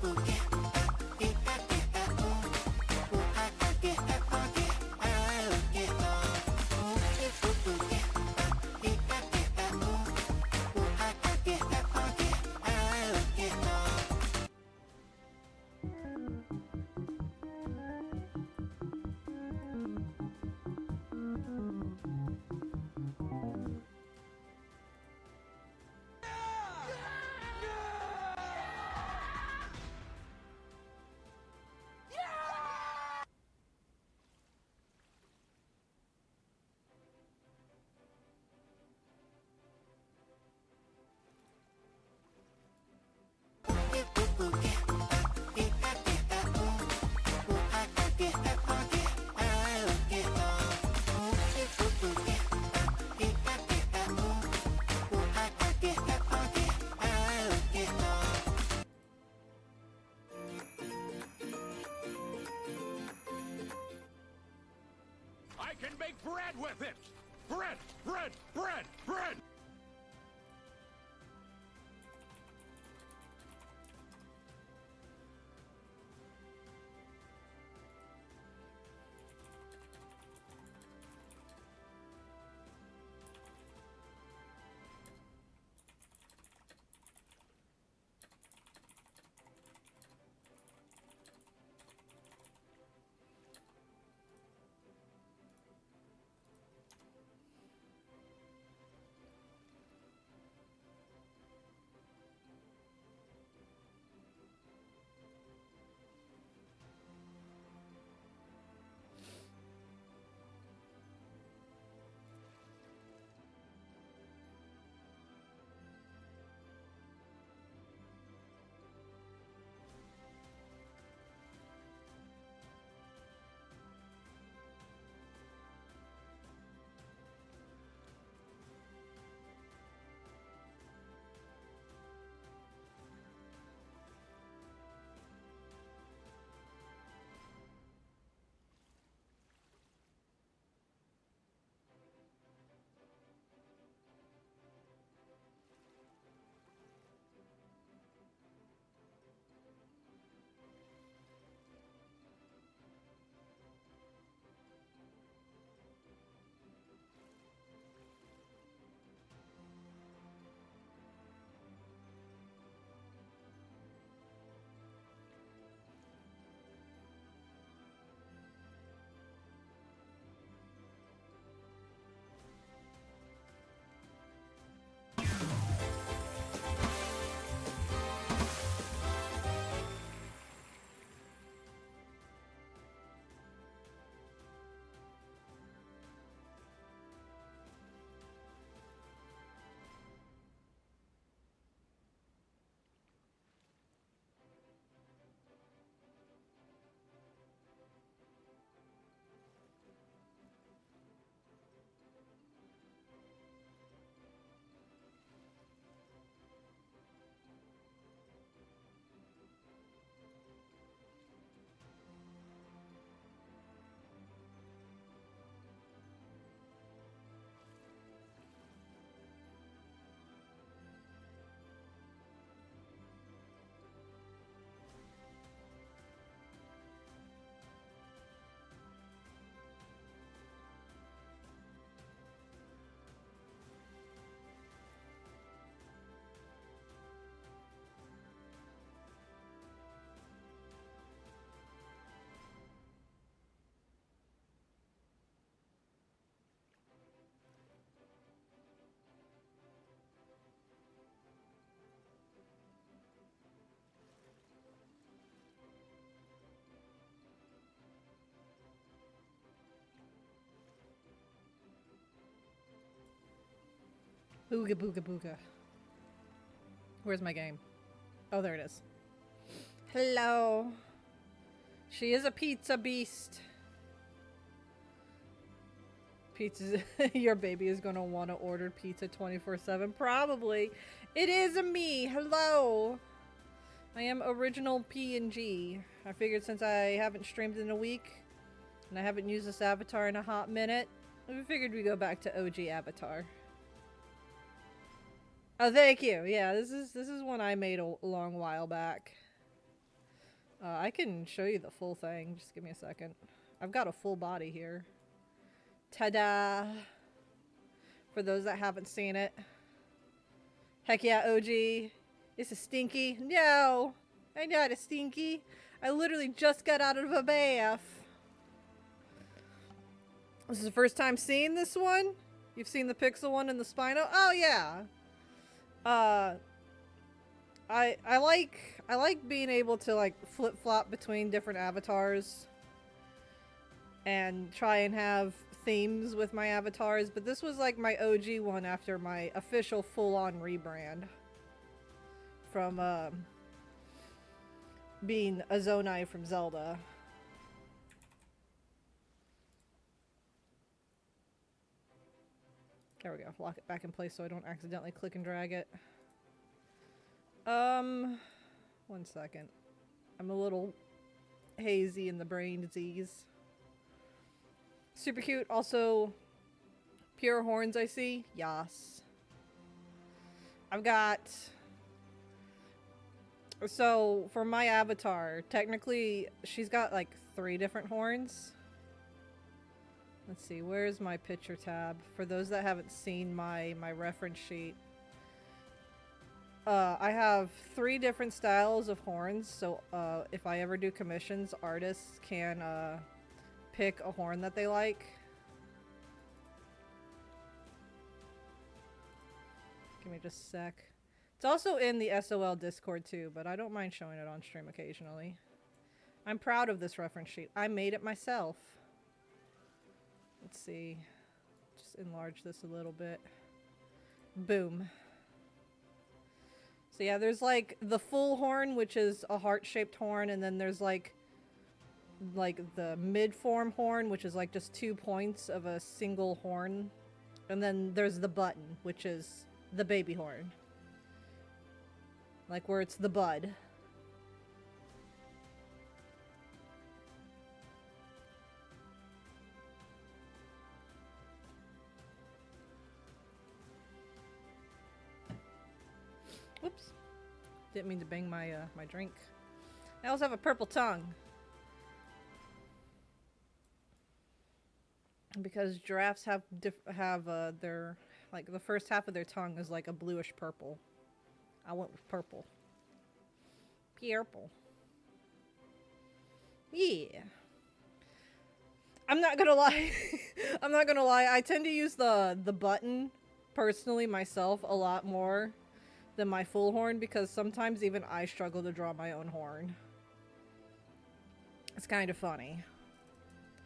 I can make bread with it! Bread! Bread! Bread! Bread! Booga booga booga. Where's my game? Oh, there it is. Hello. She is a pizza beast. Pizza. Your baby is going to want to order pizza 24/7. Probably. It is a me. Hello. I am original P&G. I figured since I haven't streamed in a week and I haven't used this avatar in a hot minute, we figured we'd go back to OG avatar. Oh, thank you. Yeah, this is one I made a long while back. I can show you the full thing. Just give me a second. I've got a full body here. Ta-da! For those that haven't seen it. Heck yeah, OG. This is stinky. No! I'm not a stinky. I literally just got out of a bath. This is the first time seeing this one? You've seen the pixel one and the Spino? Oh yeah! I like being able to like flip-flop between different avatars and try and have themes with my avatars, but this was like my OG one after my official full-on rebrand from being a Zonai from Zelda. There we go. Lock it back in place so I don't accidentally click and drag it. 1 second. I'm a little hazy in the brain disease. Super cute. Also, pure horns I see. Yas. I've got... So, for my avatar, technically, she's got like 3 different horns. Let's see, where's my picture tab? For those that haven't seen my reference sheet. I have 3 different styles of horns, so if I ever do commissions, artists can pick a horn that they like. Give me just a sec. It's also in the SOL Discord too, but I don't mind showing it on stream occasionally. I'm proud of this reference sheet. I made it myself. Let's see. Just enlarge this a little bit. Boom. So yeah, there's like the full horn, which is a heart-shaped horn, and then there's like the mid-form horn, which is like just 2 points of a single horn. And then there's the button, which is the baby horn. Like where it's the bud. Whoops. Didn't mean to bang my my drink. I also have a purple tongue. Because giraffes have their like the first half of their tongue is like a bluish purple. I went with purple. Purple. Yeah. I'm not gonna lie. I'm not gonna lie. I tend to use the button personally myself a lot more than my full horn because sometimes even I struggle to draw my own horn. It's kind of funny.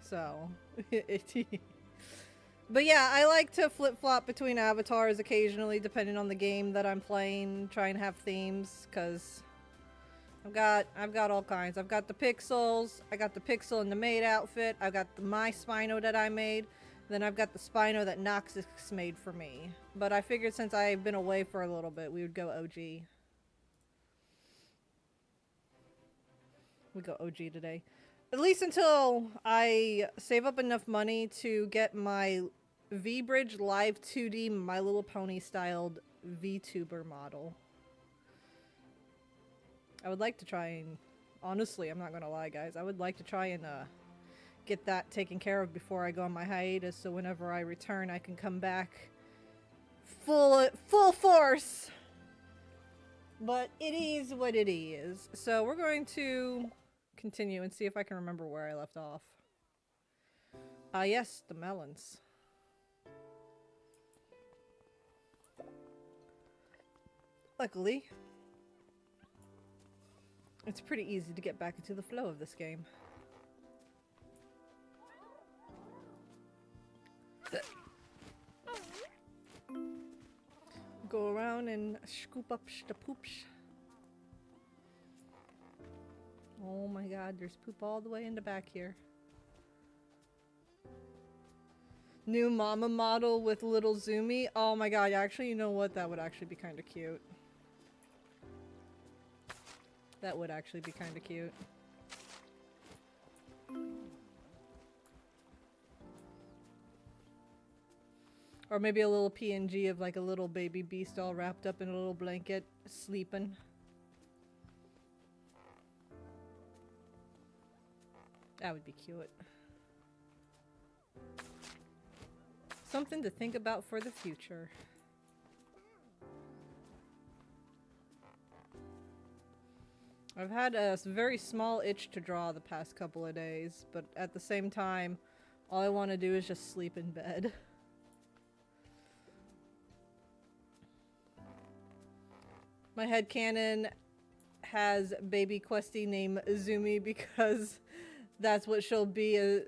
So, but yeah, I like to flip-flop between avatars occasionally depending on the game that I'm playing, try and have themes, because I've got all kinds. I've got the pixels, I got the pixel in the maid outfit, I've got my Spino that I made, then I've got the Spino that Noxus made for me. But I figured since I've been away for a little bit, we would go OG. We go OG today. At least until I save up enough money to get my V-Bridge Live 2D My Little Pony styled VTuber model. I would like to try and... Honestly, I'm not gonna lie, guys. I would like to try and get that taken care of before I go on my hiatus, so whenever I return, I can come back full force. But it is what it is. So we're going to continue and see if I can remember where I left off. Yes, the melons. Luckily, it's pretty easy to get back into the flow of this game. Go around and scoop up the poops. Oh my god, there's poop all the way in the back here. New mama model with little Zoomy. Oh my god, actually, you know what? That would actually be kind of cute. That would actually be kind of cute. Or maybe a little PNG of like a little baby beast all wrapped up in a little blanket, sleeping. That would be cute. Something to think about for the future. I've had a very small itch to draw the past couple of days, but at the same time, all I want to do is just sleep in bed. My headcanon has baby Questy named Izumi because that's what she'll be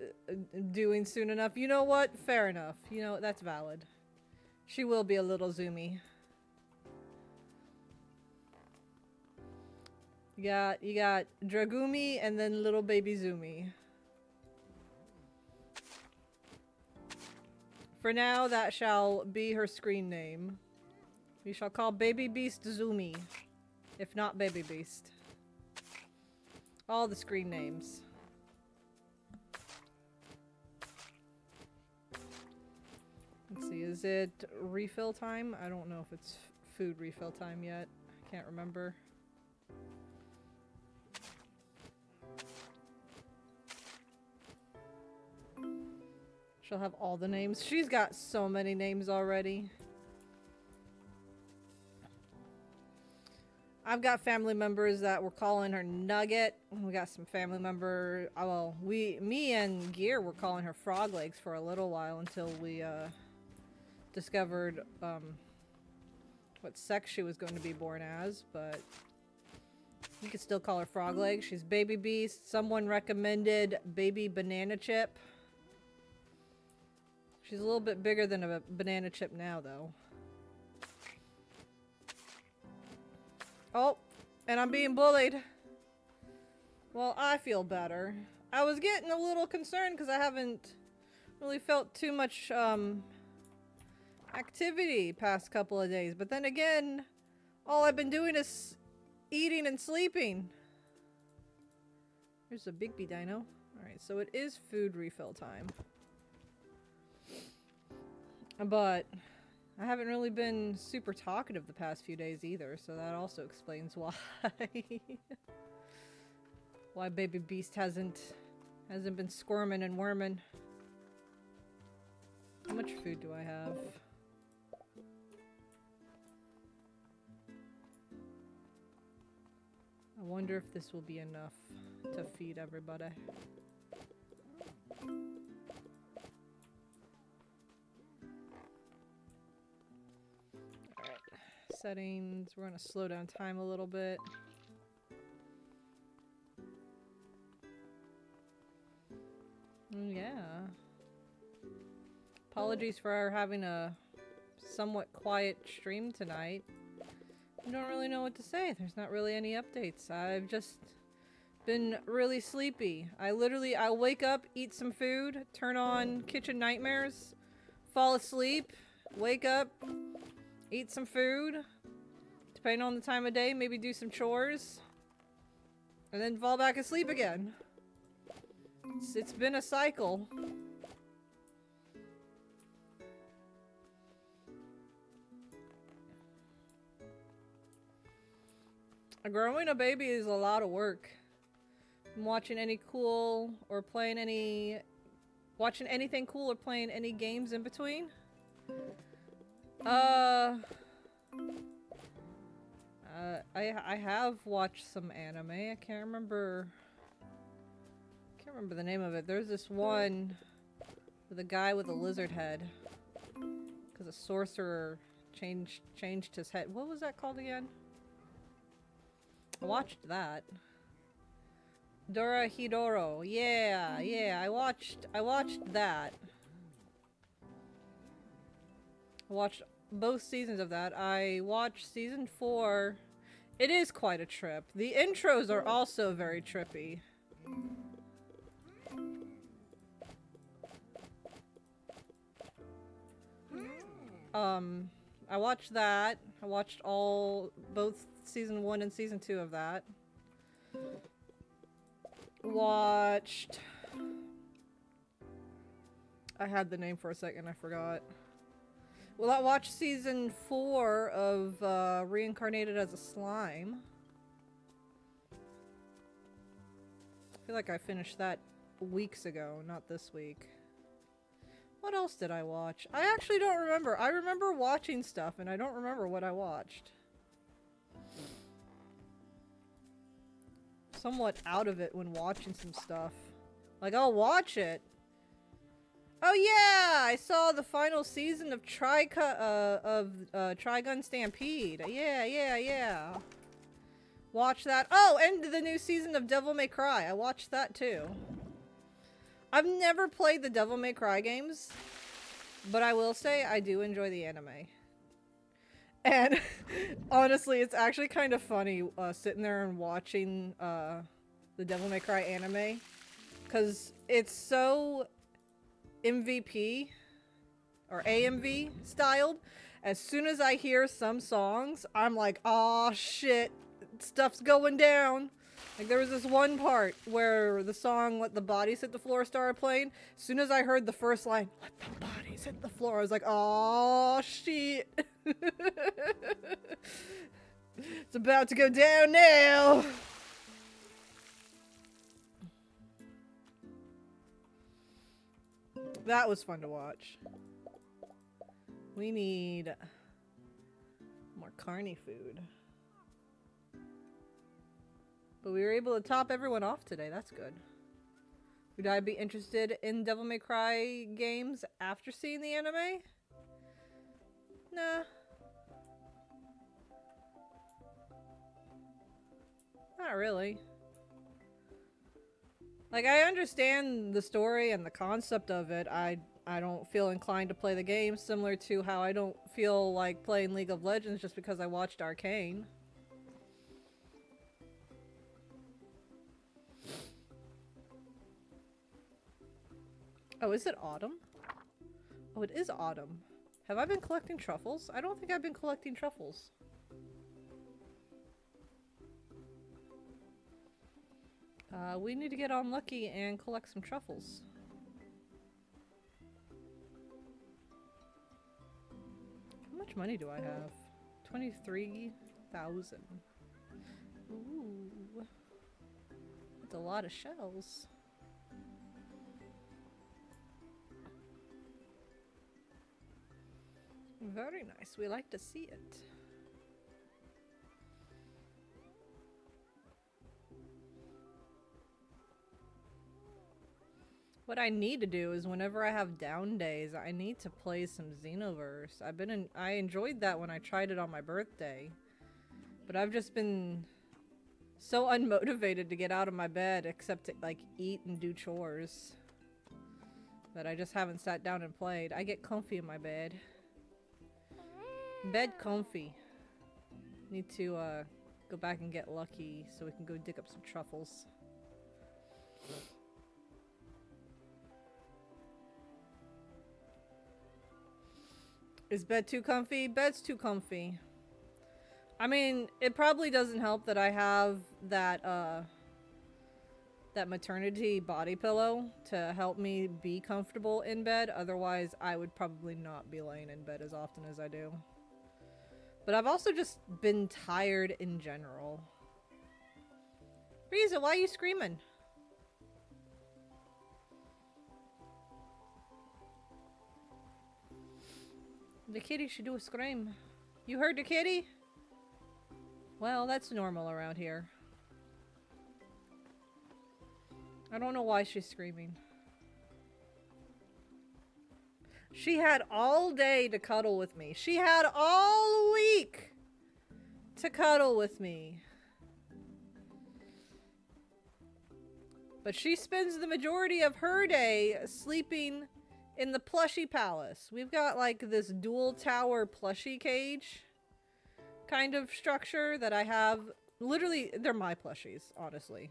doing soon enough. You know what? Fair enough. You know, that's valid. She will be a little Zumi. You got Dragumi and then little baby Zumi. For now, that shall be her screen name. We shall call Baby Beast Zumi, if not Baby Beast. All the screen names. Let's see, is it refill time? I don't know if it's food refill time yet. I can't remember. She'll have all the names. She's got so many names already. I've got family members that were calling her Nugget. We got some family member. Well, me and Gear were calling her Frog Legs for a little while until we discovered what sex she was going to be born as. But you could still call her Frog Legs. She's Baby Beast. Someone recommended Baby Banana Chip. She's a little bit bigger than a banana chip now, though. Oh, and I'm being bullied. Well, I feel better. I was getting a little concerned because I haven't really felt too much activity past couple of days. But then again, all I've been doing is eating and sleeping. There's a Bigby dino. Alright, so it is food refill time. But I haven't really been super talkative the past few days either, so that also explains why. Why Baby Beast hasn't been squirming and worming. How much food do I have? I wonder if this will be enough to feed everybody. Settings. We're going to slow down time a little bit. Yeah. Apologies for having a somewhat quiet stream tonight. I don't really know what to say. There's not really any updates. I've just been really sleepy. I'll wake up, eat some food, turn on Kitchen Nightmares, fall asleep, wake up, eat some food, depending on the time of day, maybe do some chores, and then fall back asleep again. It's been a cycle. Growing a baby is a lot of work. I'm watching anything cool or playing any games in between. I have watched some anime. I can't remember the name of it. There's this one with a guy with a lizard head, because a sorcerer changed his head. What was that called again? I watched that. Dora Hidoro. Yeah, I watched that. I watched both seasons of that. I watched season 4. It is quite a trip. The intros are also very trippy. I watched that. I watched both season 1 and season 2 of that. I had the name for a second, I forgot. Well, I watched season 4 of Reincarnated as a Slime. I feel like I finished that weeks ago, not this week. What else did I watch? I actually don't remember. I remember watching stuff, and I don't remember what I watched. Somewhat out of it when watching some stuff. Like, I'll watch it. Oh yeah! I saw the final season of Trigun Stampede. Yeah. Watch that. Oh, and the new season of Devil May Cry. I watched that too. I've never played the Devil May Cry games, but I will say I do enjoy the anime. And honestly, it's actually kind of funny sitting there and watching the Devil May Cry anime, because it's so MVP or AMV styled. As soon as I hear some songs, I'm like, oh shit, stuff's going down. Like, there was this one part where the song Let the Bodies Hit the Floor started playing. As soon as I heard the first line, let the bodies hit the floor, I was like, oh shit. It's about to go down now. That was fun to watch. We need more carny food. But we were able to top everyone off today. That's good. Would I be interested in Devil May Cry games after seeing the anime? Nah. Not really. Like, I understand the story and the concept of it. I don't feel inclined to play the game, similar to how I don't feel like playing League of Legends just because I watched Arcane. Oh, is it autumn? Oh, it is autumn. Have I been collecting truffles? I don't think I've been collecting truffles. We need to get on lucky and collect some truffles. How much money do I have? 23,000. Ooh. That's a lot of shells. Very nice. We like to see it. What I need to do is whenever I have down days, I need to play some Xenoverse. I enjoyed that when I tried it on my birthday. But I've just been so unmotivated to get out of my bed except to like eat and do chores that I just haven't sat down and played. I get comfy in my bed. Bed comfy. Need to go back and get lucky so we can go dig up some truffles. Is bed too comfy? Bed's too comfy. I mean, it probably doesn't help that I have that that maternity body pillow to help me be comfortable in bed. Otherwise, I would probably not be laying in bed as often as I do. But I've also just been tired in general. Riza, why are you screaming? The kitty should do a scream. You heard the kitty? Well, that's normal around here. I don't know why she's screaming. She had all day to cuddle with me. She had all week to cuddle with me. But she spends the majority of her day sleeping in the plushie palace. We've got like this dual tower plushie cage kind of structure that I have. Literally, they're my plushies, honestly.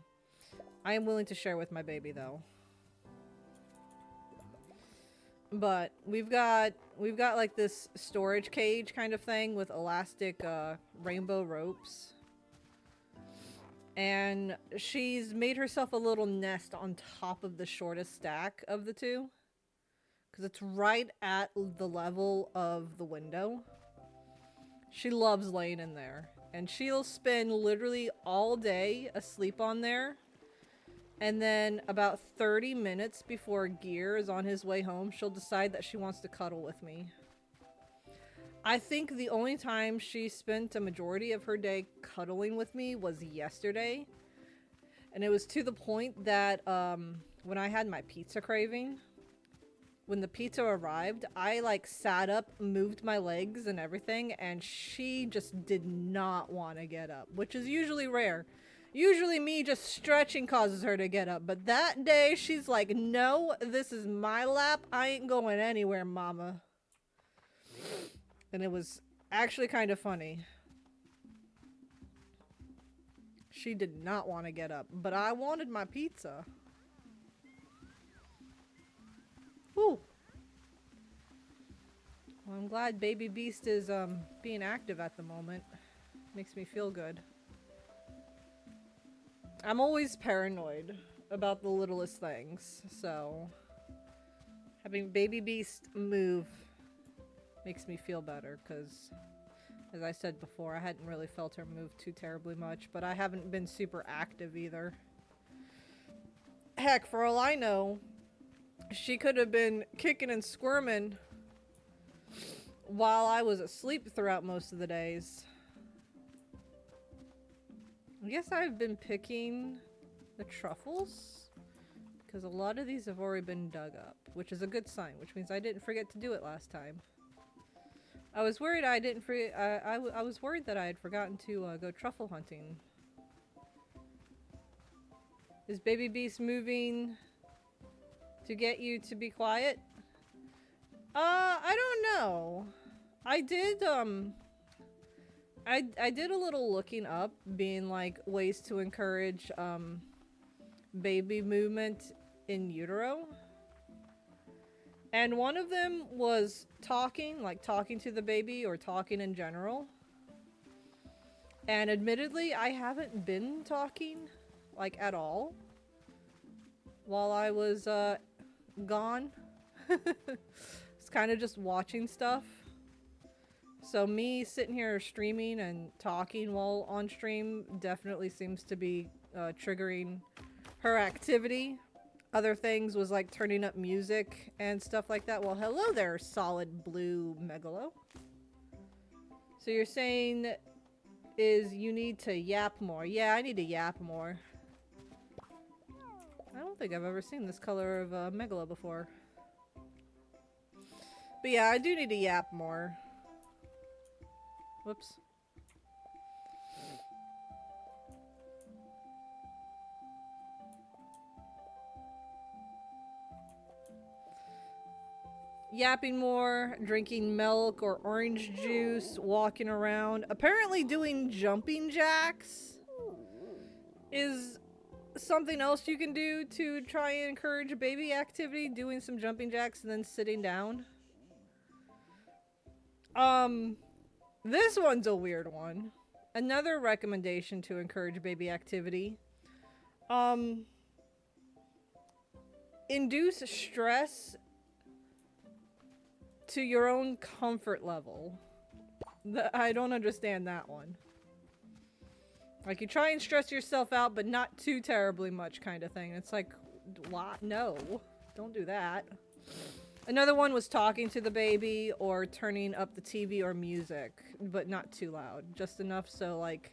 I am willing to share with my baby though. But we've got like this storage cage kind of thing with elastic rainbow ropes. And she's made herself a little nest on top of the shortest stack of the two. Because it's right at the level of the window. She loves laying in there. And she'll spend literally all day asleep on there. And then about 30 minutes before Gear is on his way home, she'll decide that she wants to cuddle with me. I think the only time she spent a majority of her day cuddling with me was yesterday. And it was to the point that when I had my pizza craving, when the pizza arrived, I like sat up, moved my legs and everything, and she just did not want to get up, which is usually rare. Usually me just stretching causes her to get up, but that day she's like, no, this is my lap. I ain't going anywhere, mama. And it was actually kind of funny. She did not want to get up, but I wanted my pizza. Woo. Well, I'm glad Baby Beast is being active at the moment. Makes me feel good. I'm always paranoid about the littlest things, so having Baby Beast move makes me feel better, because as I said before, I hadn't really felt her move too terribly much, but I haven't been super active either. Heck, for all I know, she could have been kicking and squirming while I was asleep throughout most of the days. I guess I've been picking the truffles because a lot of these have already been dug up, which is a good sign, which means I didn't forget to do it last time. I was worried I didn't I was worried that I had forgotten to go truffle hunting. Is Baby Beast moving to get you to be quiet? I don't know. I did I did a little looking up, being like ways to encourage baby movement in utero. And one of them was talking, like talking to the baby or talking in general. And admittedly, I haven't been talking, like, at all while I was gone. It's kind of just watching stuff. So me sitting here streaming and talking while on stream definitely seems to be triggering her activity. Other things was like turning up music and stuff like that. Well, hello there, solid blue megalo. So you're saying is you need to yap more. Yeah, I need to yap more. I don't think I've ever seen this color of megalo before. But yeah, I do need to yap more. Whoops. Yapping more, drinking milk or orange juice, walking around. Apparently doing jumping jacks is something else you can do to try and encourage baby activity. Doing some jumping jacks and then sitting down. This one's a weird one. Another recommendation to encourage baby activity. Induce stress to your own comfort level. I don't understand that one. Like, you try and stress yourself out, but not too terribly much kind of thing. It's like, what? No, don't do that. Another one was talking to the baby or turning up the TV or music, but not too loud. Just enough so, like,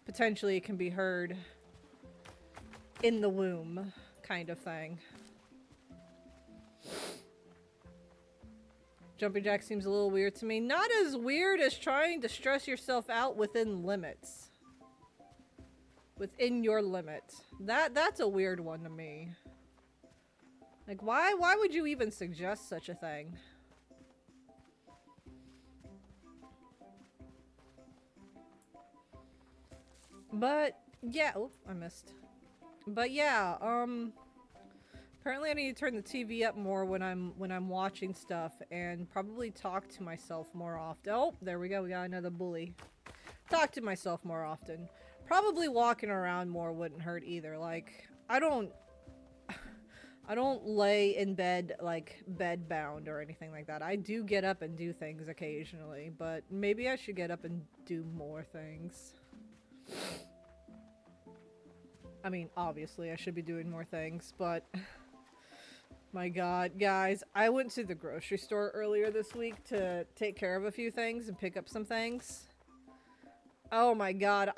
potentially it can be heard in the womb kind of thing. Jumping jack seems a little weird to me. Not as weird as trying to stress yourself out within limits. Within your limit. That's a weird one to me. Like, why would you even suggest such a thing? But yeah, oh, I missed. But yeah, apparently I need to turn the TV up more when I'm watching stuff, and probably talk to myself more often. Oh, there we go. We got another bully. Talk to myself more often. Probably walking around more wouldn't hurt either. Like, I don't lay in bed, like, bed bound or anything like that. I do get up and do things occasionally, but maybe I should get up and do more things. I mean, obviously I should be doing more things, but my god, guys, I went to the grocery store earlier this week to take care of a few things and pick up some things. Oh my god,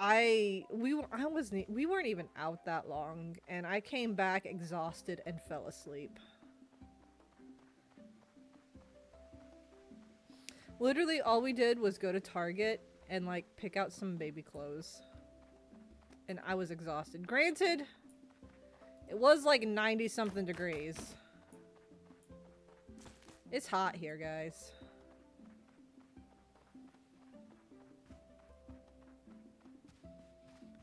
we weren't even out that long, and I came back exhausted and fell asleep. Literally all we did was go to Target and like pick out some baby clothes. And I was exhausted. Granted, it was like 90 something degrees. It's hot here, guys.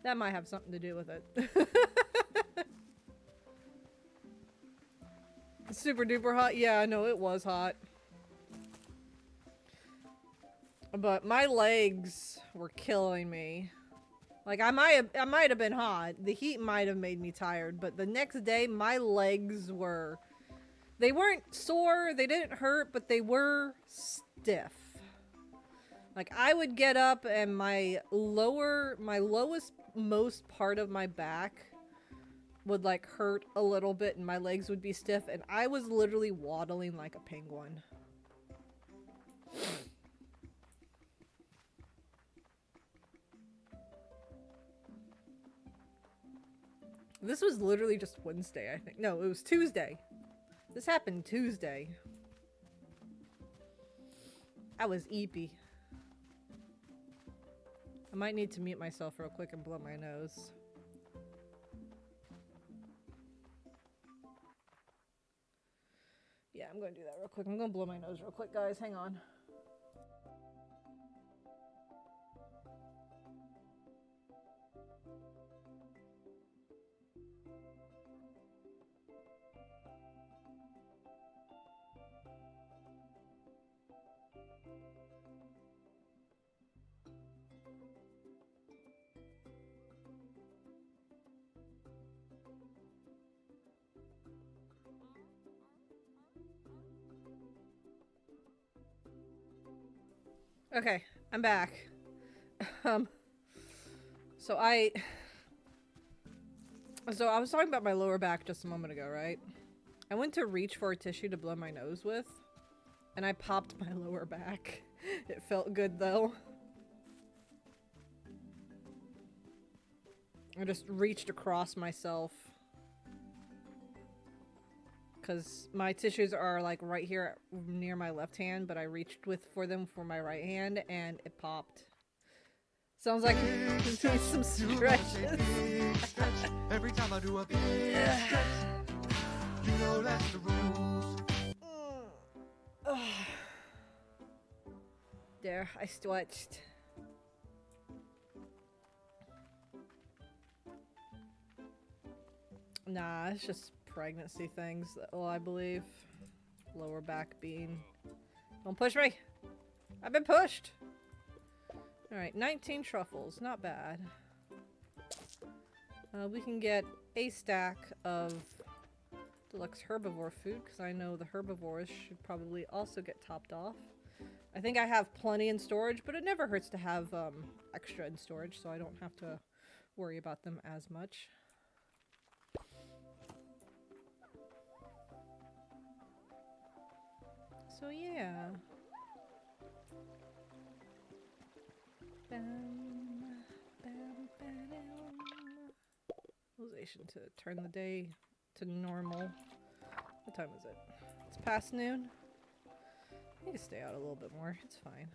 That might have something to do with it. Super duper hot? Yeah, no, it was hot. But my legs were killing me. Like, I might have been hot. The heat might have made me tired, but the next day, my legs were... They weren't sore, they didn't hurt, but they were stiff. Like, I would get up and my lowest most part of my back would, like, hurt a little bit and my legs would be stiff, and I was literally waddling like a penguin. This was literally just Wednesday, I think. No, it was Tuesday. This happened Tuesday. I was eepy. I might need to mute myself real quick and blow my nose. Yeah, I'm going to do that real quick. I'm going to blow my nose real quick, guys. Hang on. Okay, I'm back. So I was talking about my lower back just a moment ago, right? I went to reach for a tissue to blow my nose with, and I popped my lower back. It felt good, though. I just reached across myself. Because my tissues are like right here near my left hand, but I reached for them for my right hand and it popped. Sounds like doing some stretches. Every time I do a stretch, you know that's the rules. There, I stretched. Nah, it's just pregnancy things, well, I believe. Lower back being... Don't push me! I've been pushed! Alright, 19 truffles. Not bad. We can get a stack of deluxe herbivore food, because I know the herbivores should probably also get topped off. I think I have plenty in storage, but it never hurts to have extra in storage, so I don't have to worry about them as much. So yeah. Realization to turn the day to normal. What time is it? It's past noon. I need to stay out a little bit more. It's fine.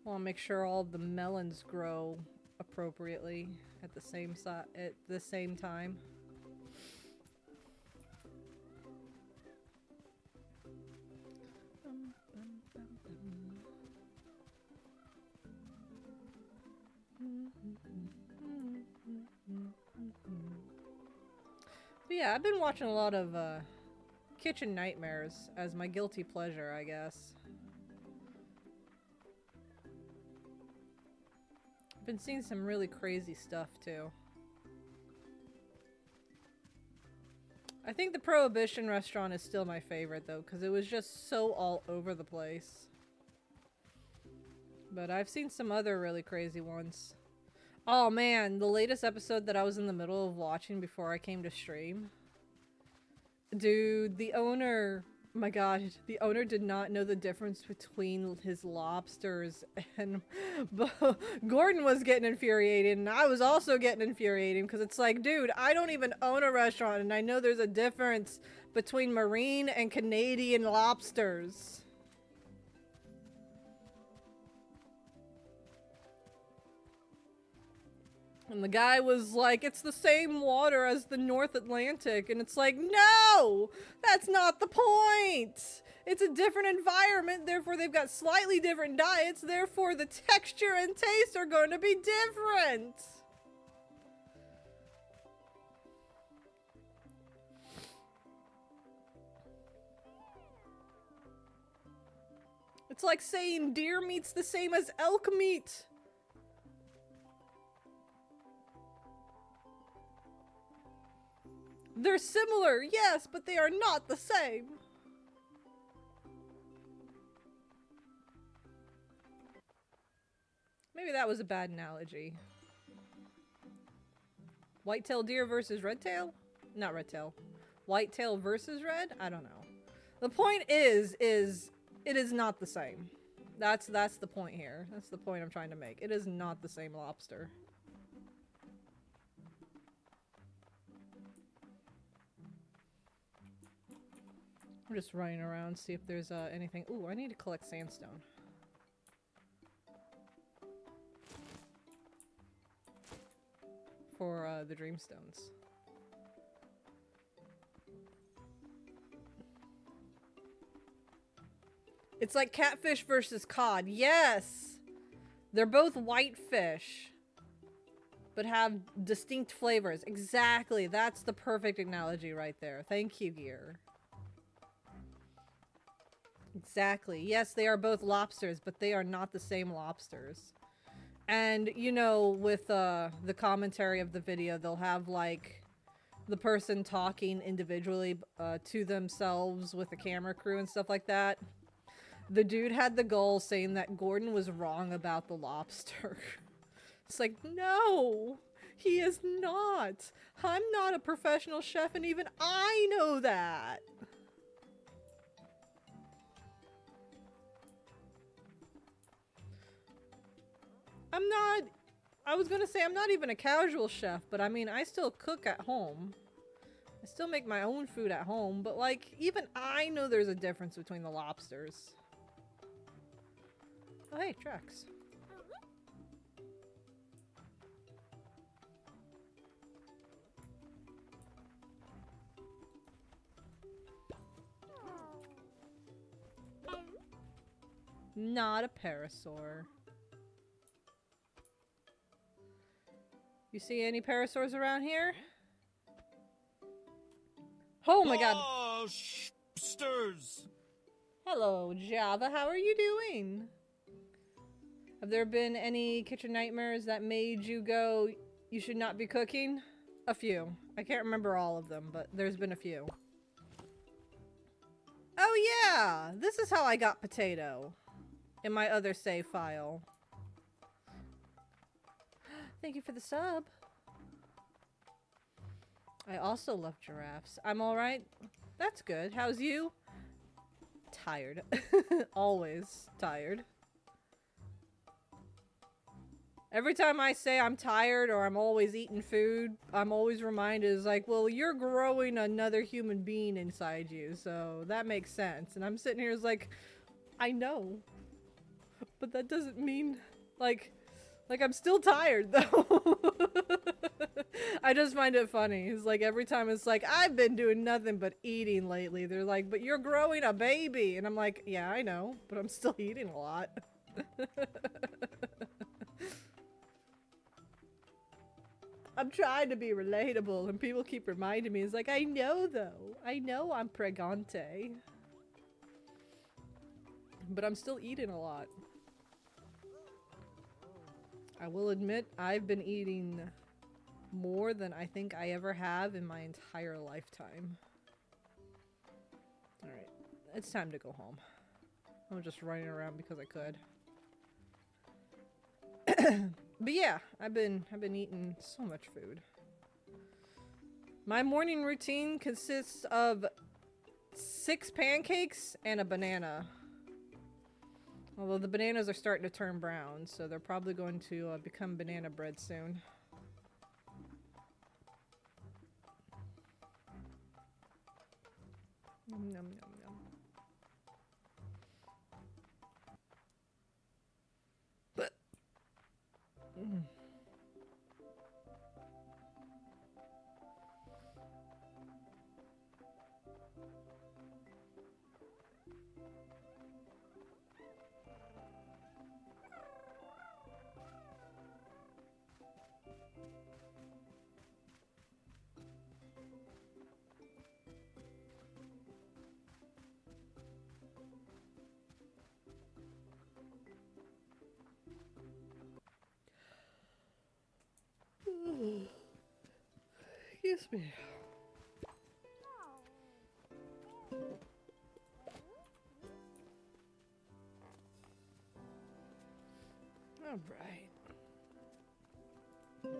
Want to make sure all the melons grow appropriately at the same time. But yeah, I've been watching a lot of Kitchen Nightmares as my guilty pleasure, I guess. I've been seeing some really crazy stuff too. I think the Prohibition restaurant is still my favorite though, because it was just so all over the place. But I've seen some other really crazy ones. Oh man, the latest episode that I was in the middle of watching before I came to stream. Dude, the owner, my god, the owner did not know the difference between his lobsters and Gordon was getting infuriated and I was also getting infuriated because it's like, dude, I don't even own a restaurant and I know there's a difference between marine and Canadian lobsters. And the guy was like, it's the same water as the North Atlantic. And it's like, no, that's not the point. It's a different environment. Therefore, they've got slightly different diets. Therefore, the texture and taste are going to be different. It's like saying deer meat's the same as elk meat. They're similar, yes, but they are not the same. Maybe that was a bad analogy. Whitetail deer versus redtail? Not redtail. Whitetail versus red? I don't know. The point is it is not the same. That's the point here. That's the point I'm trying to make. It is not the same lobster. I'm just running around, see if there's anything. Ooh, I need to collect sandstone. For the dreamstones. It's like catfish versus cod. Yes! They're both white fish, but have distinct flavors. Exactly. That's the perfect analogy right there. Thank you, Gear. Exactly. Yes, they are both lobsters, but they are not the same lobsters. And, you know, with the commentary of the video, they'll have, like, the person talking individually to themselves with the camera crew and stuff like that. The dude had the goal saying that Gordon was wrong about the lobster. It's like, no, he is not. I'm not a professional chef, and even I know that. I was gonna say I'm not even a casual chef, but I mean, I still cook at home. I still make my own food at home, but like, even I know there's a difference between the lobsters. Oh, hey, tracks. Not a parasaur. You see any parasaurs around here? Oh my god. Oh, stirs. Hello, Java. How are you doing? Have there been any kitchen nightmares that made you go, you should not be cooking? A few. I can't remember all of them, but there's been a few. Oh yeah! This is how I got potato. In my other save file. Thank you for the sub. I also love giraffes. I'm alright. That's good. How's you? Tired. Always tired. Every time I say I'm tired or I'm always eating food, I'm always reminded, is like, well, you're growing another human being inside you, so that makes sense. And I'm sitting here is like, I know. But that doesn't mean, like I'm still tired, though. I just find it funny. It's like every time it's like, I've been doing nothing but eating lately. They're like, but you're growing a baby. And I'm like, yeah, I know, but I'm still eating a lot. I'm trying to be relatable, and people keep reminding me. It's like, I know, though. I know I'm pregante. But I'm still eating a lot. I will admit, I've been eating more than I think I ever have in my entire lifetime. Alright, it's time to go home. I'm just running around because I could. But yeah, I've been eating so much food. My morning routine consists of 6 pancakes and a banana. Although the bananas are starting to turn brown, so they're probably going to become banana bread soon. Yum, yum, yum, yum. Mm. Excuse me. All right. Let's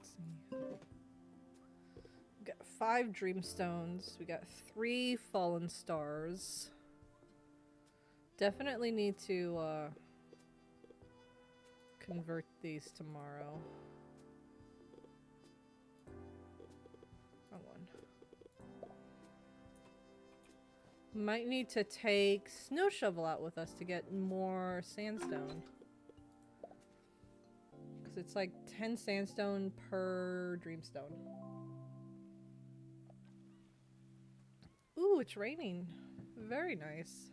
see. We got 5 dreamstones. We got 3 fallen stars. Definitely need to convert these tomorrow. Wrong one. Might need to take snow shovel out with us to get more sandstone. Because it's like 10 sandstone per dreamstone. Ooh, it's raining. Very nice.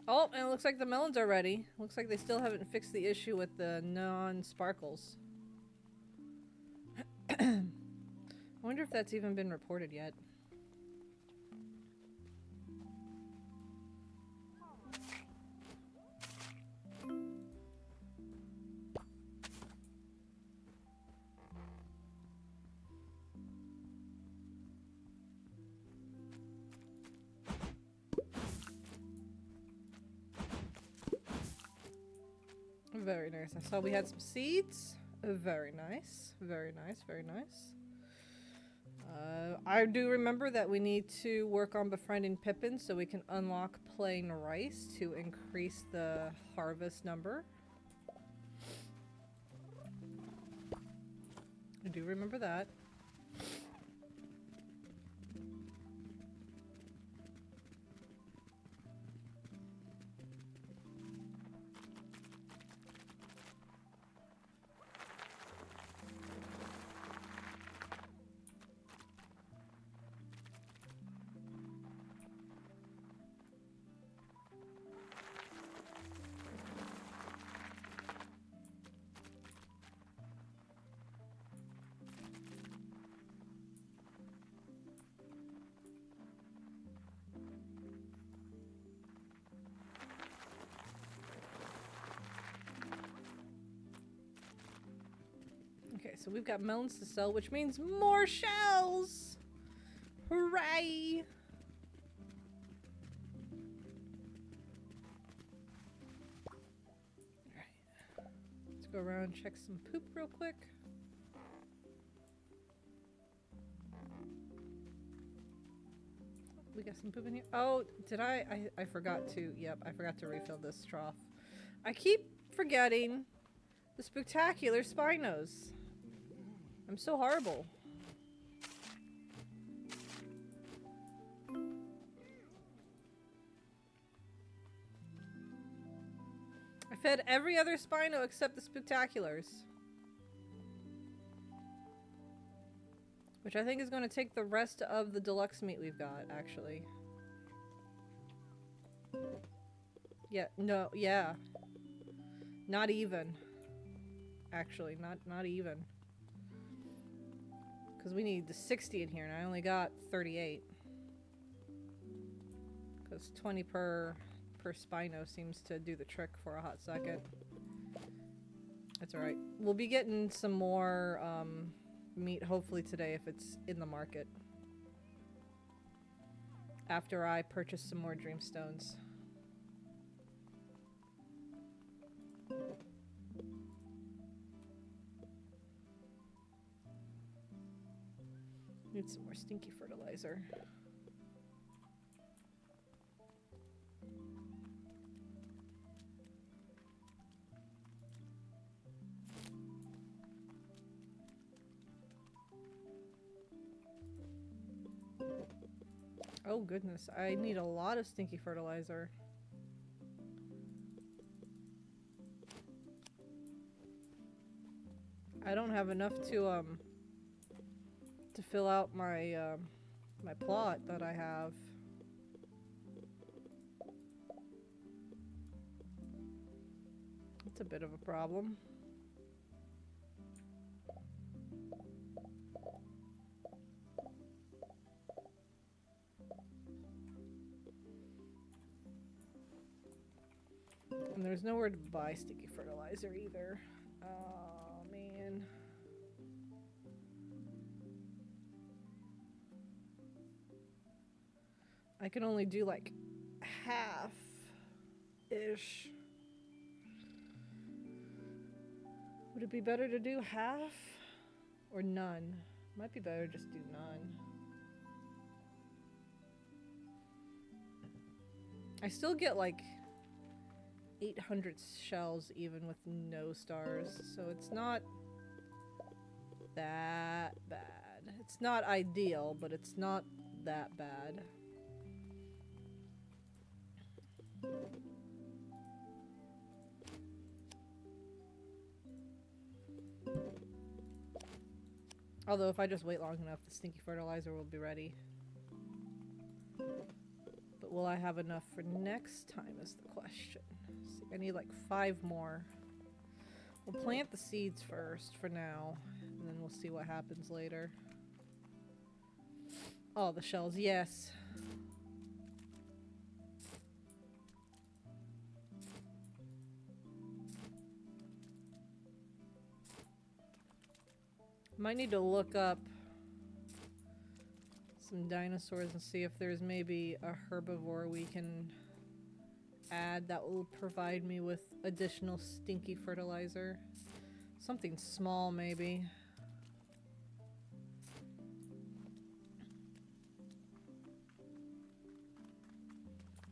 Oh, and it looks like the melons are ready. Looks like they still haven't fixed the issue with the non-sparkles. I wonder if that's even been reported yet. Very nice. I saw we had some seeds. Very nice. Very nice. Very nice. I do remember that we need to work on befriending Pippin so we can unlock plain rice to increase the harvest number. I do remember that. Okay, so we've got melons to sell, which means more shells! Hooray! Alright. Let's go around and check some poop real quick. We got some poop in here. Oh, did I forgot to, yep, I forgot to refill this trough. I keep forgetting the spectacular Spinos. I'm so horrible. I fed every other Spino except the spectaculars. Which I think is going to take the rest of the deluxe meat we've got, actually. Yeah, no, yeah. Not even. Actually, not even. Because we need the 60 in here, and I only got 38. Because 20 per Spino seems to do the trick for a hot second. That's alright. We'll be getting some more meat hopefully today if it's in the market. after I purchase some more dreamstones. Need some more stinky fertilizer. Oh goodness, I need a lot of stinky fertilizer. I don't have enough to fill out my my plot that I have. It's a bit of a problem. And there's nowhere to buy sticky fertilizer either. Oh, man. I can only do like half-ish. Would it be better to do half or none? Might be better just do none. I still get like 800 shells even with no stars, so it's not that bad. It's not ideal, but it's not that bad. Although if I just wait long enough, the stinky fertilizer will be ready. But will I have enough for next time is the question. See, I need like 5 more. We'll plant the seeds first for now, and then we'll see what happens later. Oh, the shells, yes. Might need to look up some dinosaurs and see if there's maybe a herbivore we can add that will provide me with additional stinky fertilizer. Something small, maybe.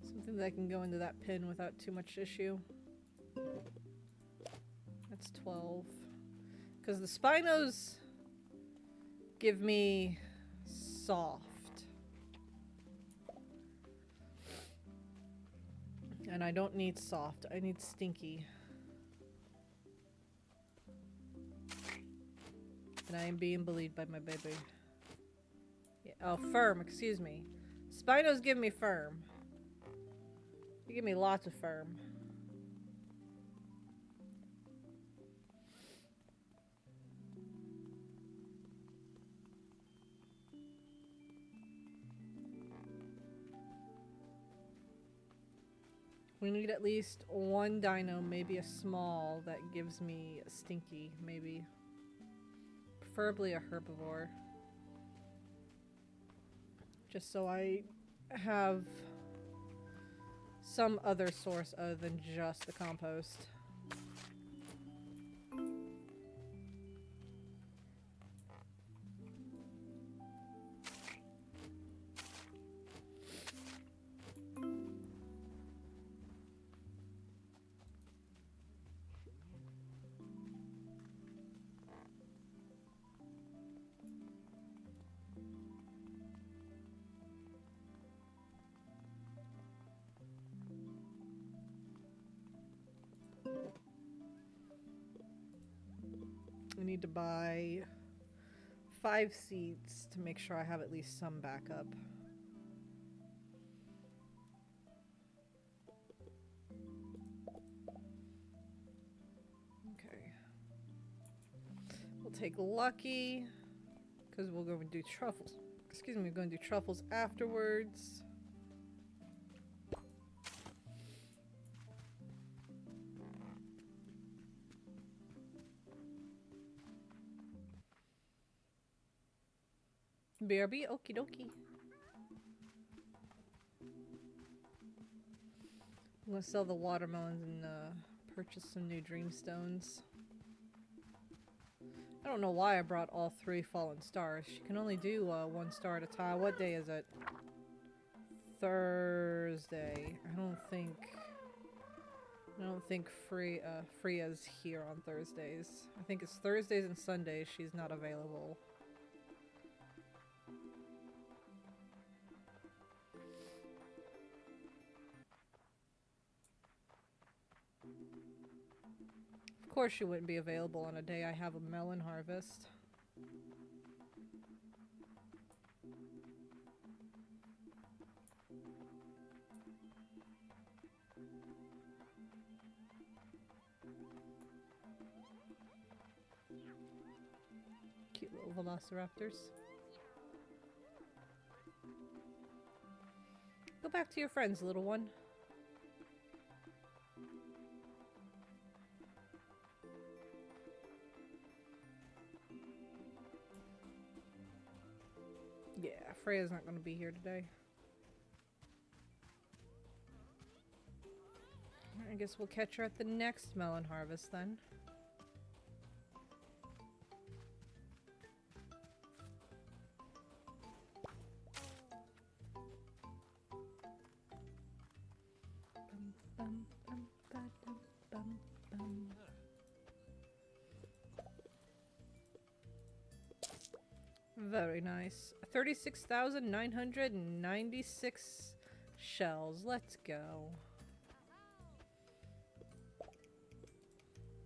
Something that can go into that pin without too much issue. That's 12. Because the Spinos give me soft. And I don't need soft, I need stinky. And I am being bullied by my baby. Yeah. Oh, firm, excuse me. Spinos give me firm. You give me lots of firm. We need at least one dino, maybe a small, that gives me a stinky, maybe. Preferably a herbivore. Just so I have some other source other than just the compost. I need to buy 5 seeds to make sure I have at least some backup. Okay. We'll take Lucky, because we'll go and do truffles. Excuse me, we're going to do truffles afterwards. BRB, okie dokie. I'm gonna sell the watermelons and purchase some new dreamstones. I don't know why I brought all 3 fallen stars. She can only do 1 star at a time. What day is it? Thursday. I don't think Freya's here on Thursdays. I think it's Thursdays and Sundays she's not available. Of course she wouldn't be available on a day I have a melon harvest. Cute little velociraptors. Go back to your friends, little one. Yeah, Freya's not going to be here today. I guess we'll catch her at the next melon harvest then. Very nice. 36,996 shells. Let's go.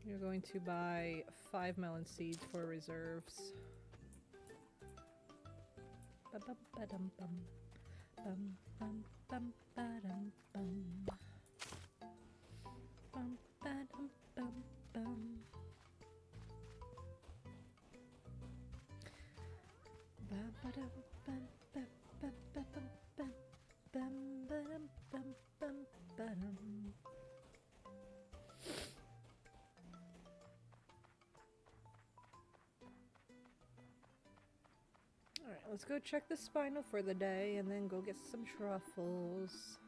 You're going to buy 5 melon seeds for reserves. Ba-bum-ba-dum-bum. Bum-bum-bum-ba-dum-bum. Bum-ba-dum-bum-bum. Alright, let's go check the spinal for the day and then go get some truffles.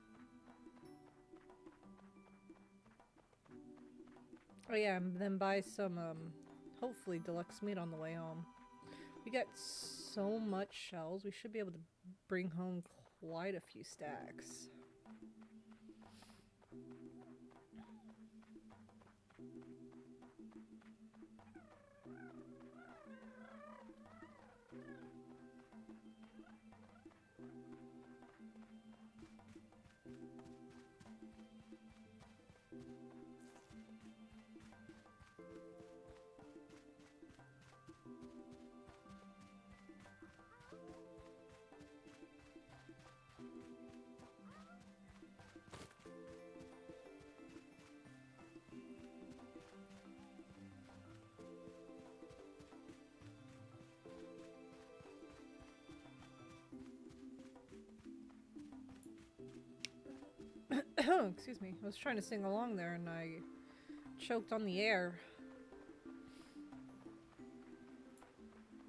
Oh yeah, and then buy some, hopefully deluxe meat on the way home. We got so much shells, we should be able to bring home quite a few stacks. Excuse me. I was trying to sing along there and I choked on the air.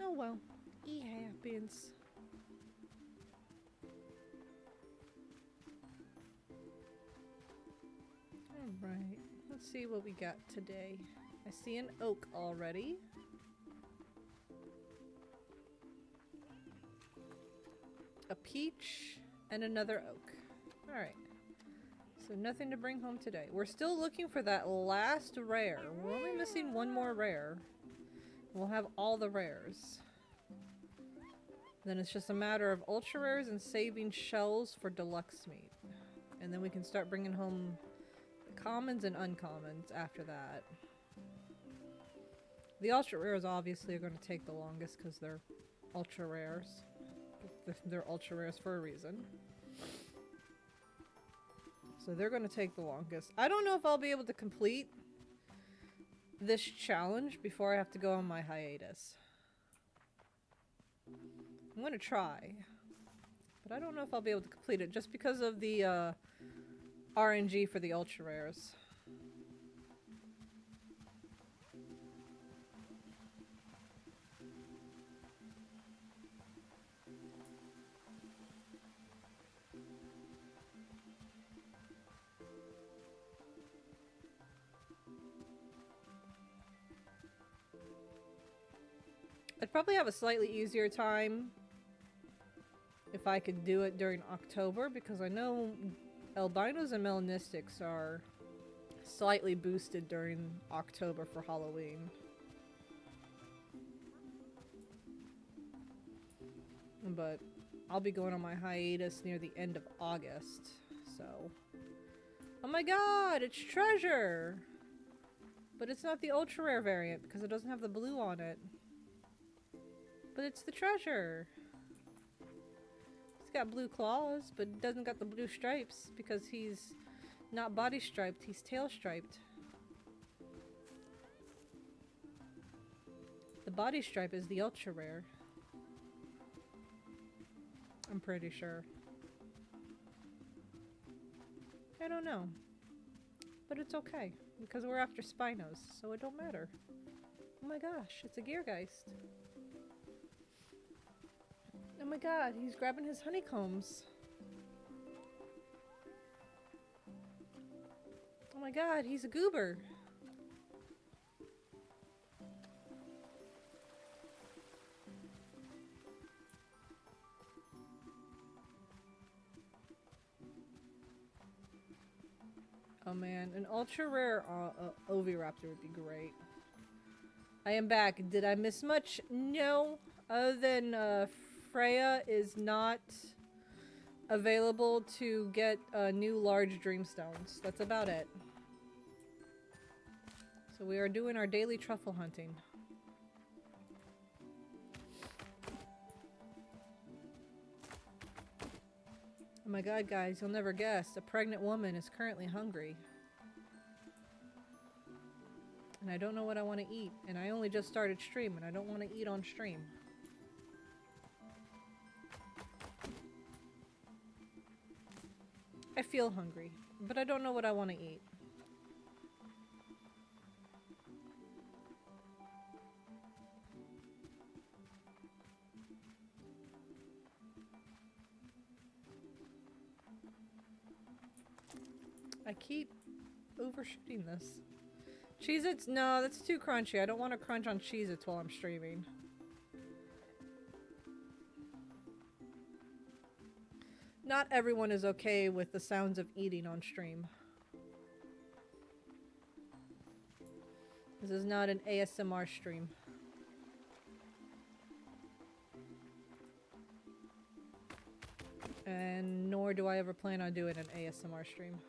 Oh well. It happens. Alright. Let's see what we got today. I see an oak already. A peach and another oak. Alright. So nothing to bring home today. We're still looking for that last rare. We're only missing one more rare. We'll have all the rares. Then it's just a matter of ultra rares and saving shells for deluxe meat. And then we can start bringing home the commons and uncommons after that. The ultra rares obviously are going to take the longest because they're ultra rares. They're ultra rares for a reason. So they're going to take the longest. I don't know if I'll be able to complete this challenge before I have to go on my hiatus. I'm going to try. But I don't know if I'll be able to complete it just because of the RNG for the ultra rares. I'd probably have a slightly easier time if I could do it during October, because I know albinos and melanistics are slightly boosted during October for Halloween. But I'll be going on my hiatus near the end of August, so... Oh my god, it's Treasure! But it's not the ultra rare variant because it doesn't have the blue on it. But it's the Treasure! He's got blue claws, but doesn't got the blue stripes because he's not body striped, he's tail striped. The body stripe is the ultra rare. I'm pretty sure. I don't know. But it's okay, because we're after Spinos, so it don't matter. Oh my gosh, it's a Geargeist. Oh my god, he's grabbing his honeycombs. Oh my god, he's a goober. Oh man, an ultra rare Oviraptor would be great. I am back. Did I miss much? No. Other than Freya is not available to get new large dreamstones. That's about it. So we are doing our daily truffle hunting. Oh my god, guys, you'll never guess. A pregnant woman is currently hungry. And I don't know what I want to eat. And I only just started stream, and I don't want to eat on stream. I feel hungry, but I don't know what I want to eat. I keep overshooting this. Cheez-Its? No, that's too crunchy. I don't want to crunch on Cheez-Its while I'm streaming. Not everyone is okay with the sounds of eating on stream. This is not an ASMR stream. And nor do I ever plan on doing an ASMR stream.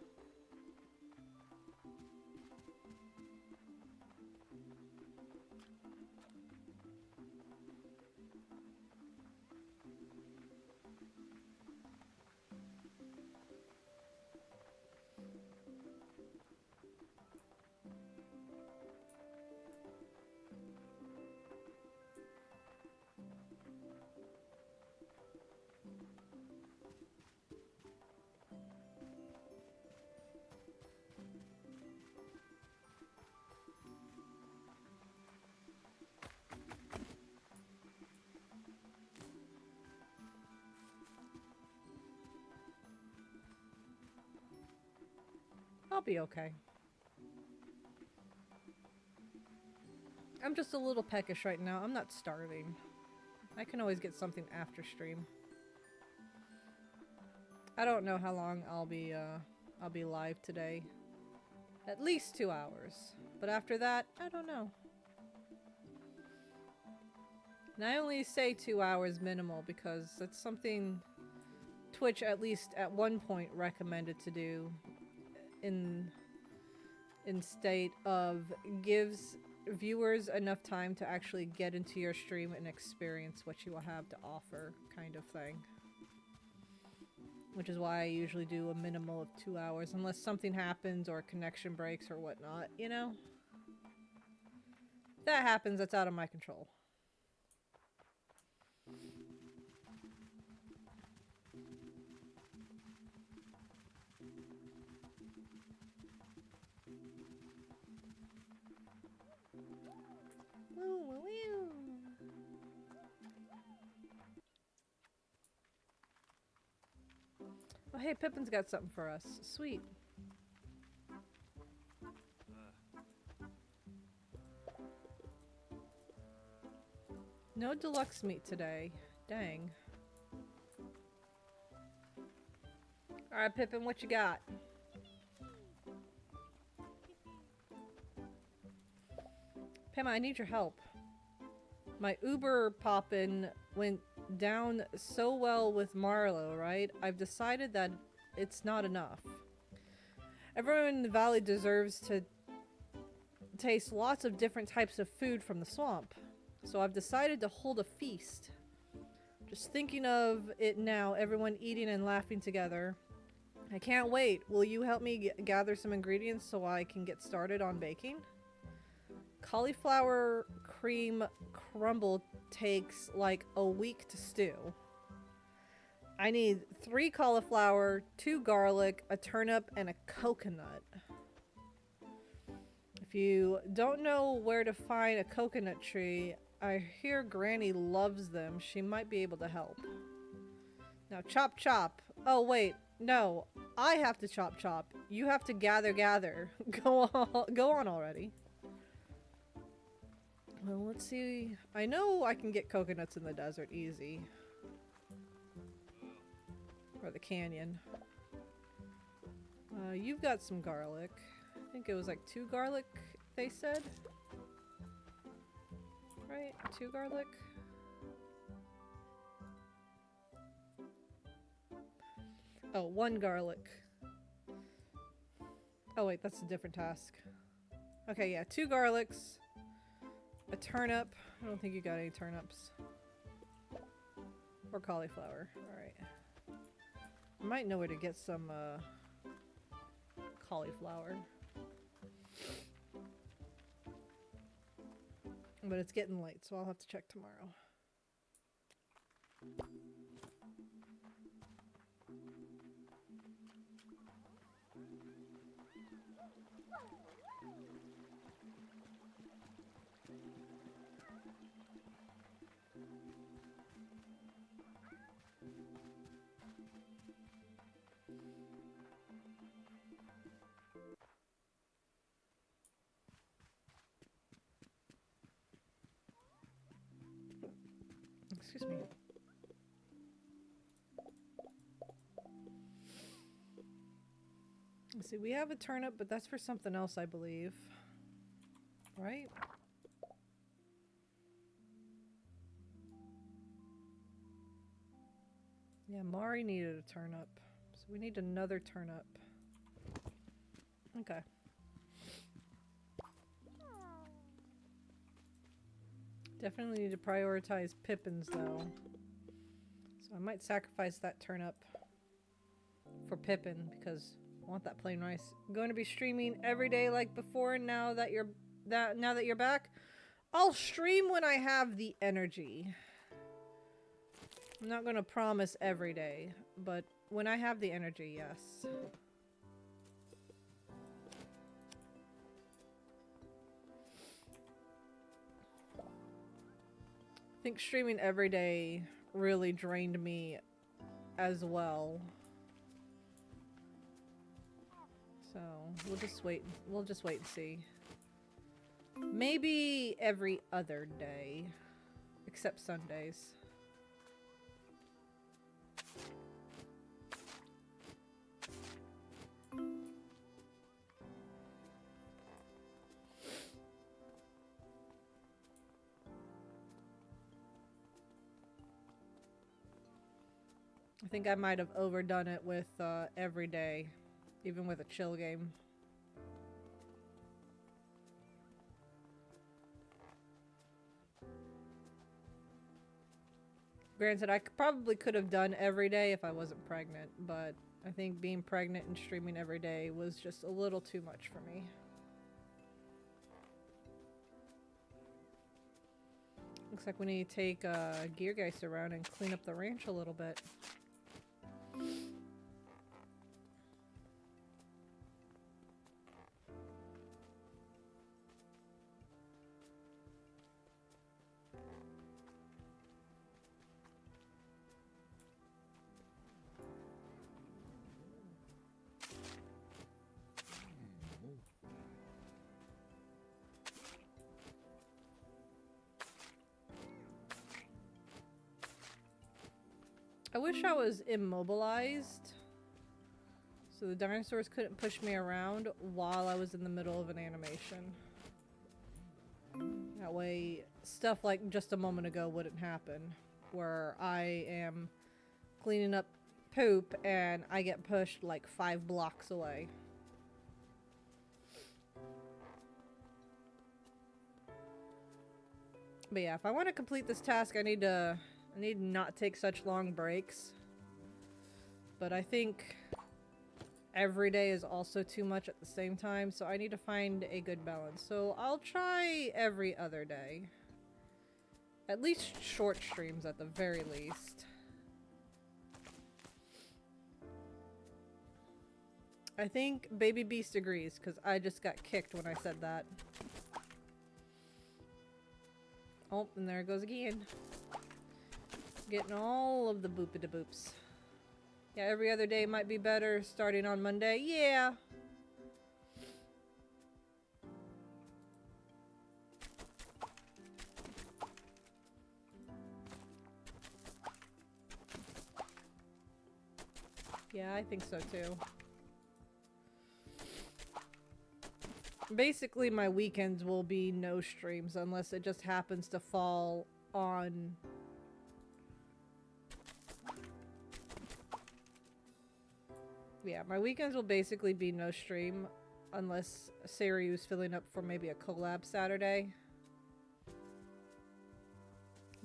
I'll be okay. I'm just a little peckish right now. I'm not starving. I can always get something after stream. I don't know how long I'll be live today. At least 2 hours. But after that, I don't know. And I only say 2 hours minimal because that's something Twitch at least at one point recommended to do in state of gives viewers enough time to actually get into your stream and experience what you will have to offer, kind of thing. Which is why I usually do a minimal of 2 hours, unless something happens or a connection breaks or whatnot, you know? If that happens, that's out of my control. Oh, hey, Pippin's got something for us. Sweet. No deluxe meat today. Dang. Alright, Pippin, what you got? Pema, I need your help. My Uber poppin' went down so well with Marlo, right? I've decided that it's not enough. Everyone in the valley deserves to taste lots of different types of food from the swamp. So I've decided to hold a feast. Just thinking of it now, everyone eating and laughing together. I can't wait. Will you help me gather some ingredients so I can get started on baking? Cauliflower cream crumble takes like a week to stew. I need 3 cauliflower, 2 garlic, a turnip, and a coconut. If you don't know where to find a coconut tree, I hear Granny loves them. She might be able to help. Now chop chop. Oh wait, no. I have to chop chop. You have to gather gather. Go on already. Well, let's see. I know I can get coconuts in the desert easy. Or the canyon. You've got some garlic. I think it was like 2 garlic, they said. Right? 2 garlic? Oh, 1 garlic. Oh wait, that's a different task. Okay, yeah, 2 garlics. A turnip. I don't think you got any turnips. Or cauliflower. Alright. I might know where to get some cauliflower. But it's getting late, so I'll have to check tomorrow. Excuse me. Let's see, we have a turnip, but that's for something else, I believe. Right? Yeah, Mari needed a turnip. So we need another turnip. Okay. Definitely need to prioritize Pippins, though. So I might sacrifice that turnip for Pippin, because I want that plain rice. I'm going to be streaming every day like before. Now that you're back, I'll stream when I have the energy. I'm not going to promise every day, but when I have the energy, yes. I think streaming every day really drained me as well. So we'll just wait and see. Maybe every other day, except Sundays. I think I might have overdone it with every day, even with a chill game. Granted, I probably could have done every day if I wasn't pregnant, but I think being pregnant and streaming every day was just a little too much for me. Looks like we need to take Geargeist around and clean up the ranch a little bit. I wish I was immobilized so the dinosaurs couldn't push me around while I was in the middle of an animation. That way, stuff like just a moment ago wouldn't happen, where I am cleaning up poop and I get pushed like 5 blocks away. But yeah, if I want to complete this task, I need to not take such long breaks. But I think every day is also too much at the same time, so I need to find a good balance. So I'll try every other day. At least short streams at the very least. I think Baby Beast agrees, because I just got kicked when I said that. Oh, and there it goes again. Getting all of the boopity-boops. Yeah, every other day might be better starting on Monday. Yeah. Yeah, I think so too. Basically, my weekends will be no streams unless it just happens to fall on... Yeah, my weekends will basically be no stream unless Saryu's filling up for maybe a collab Saturday.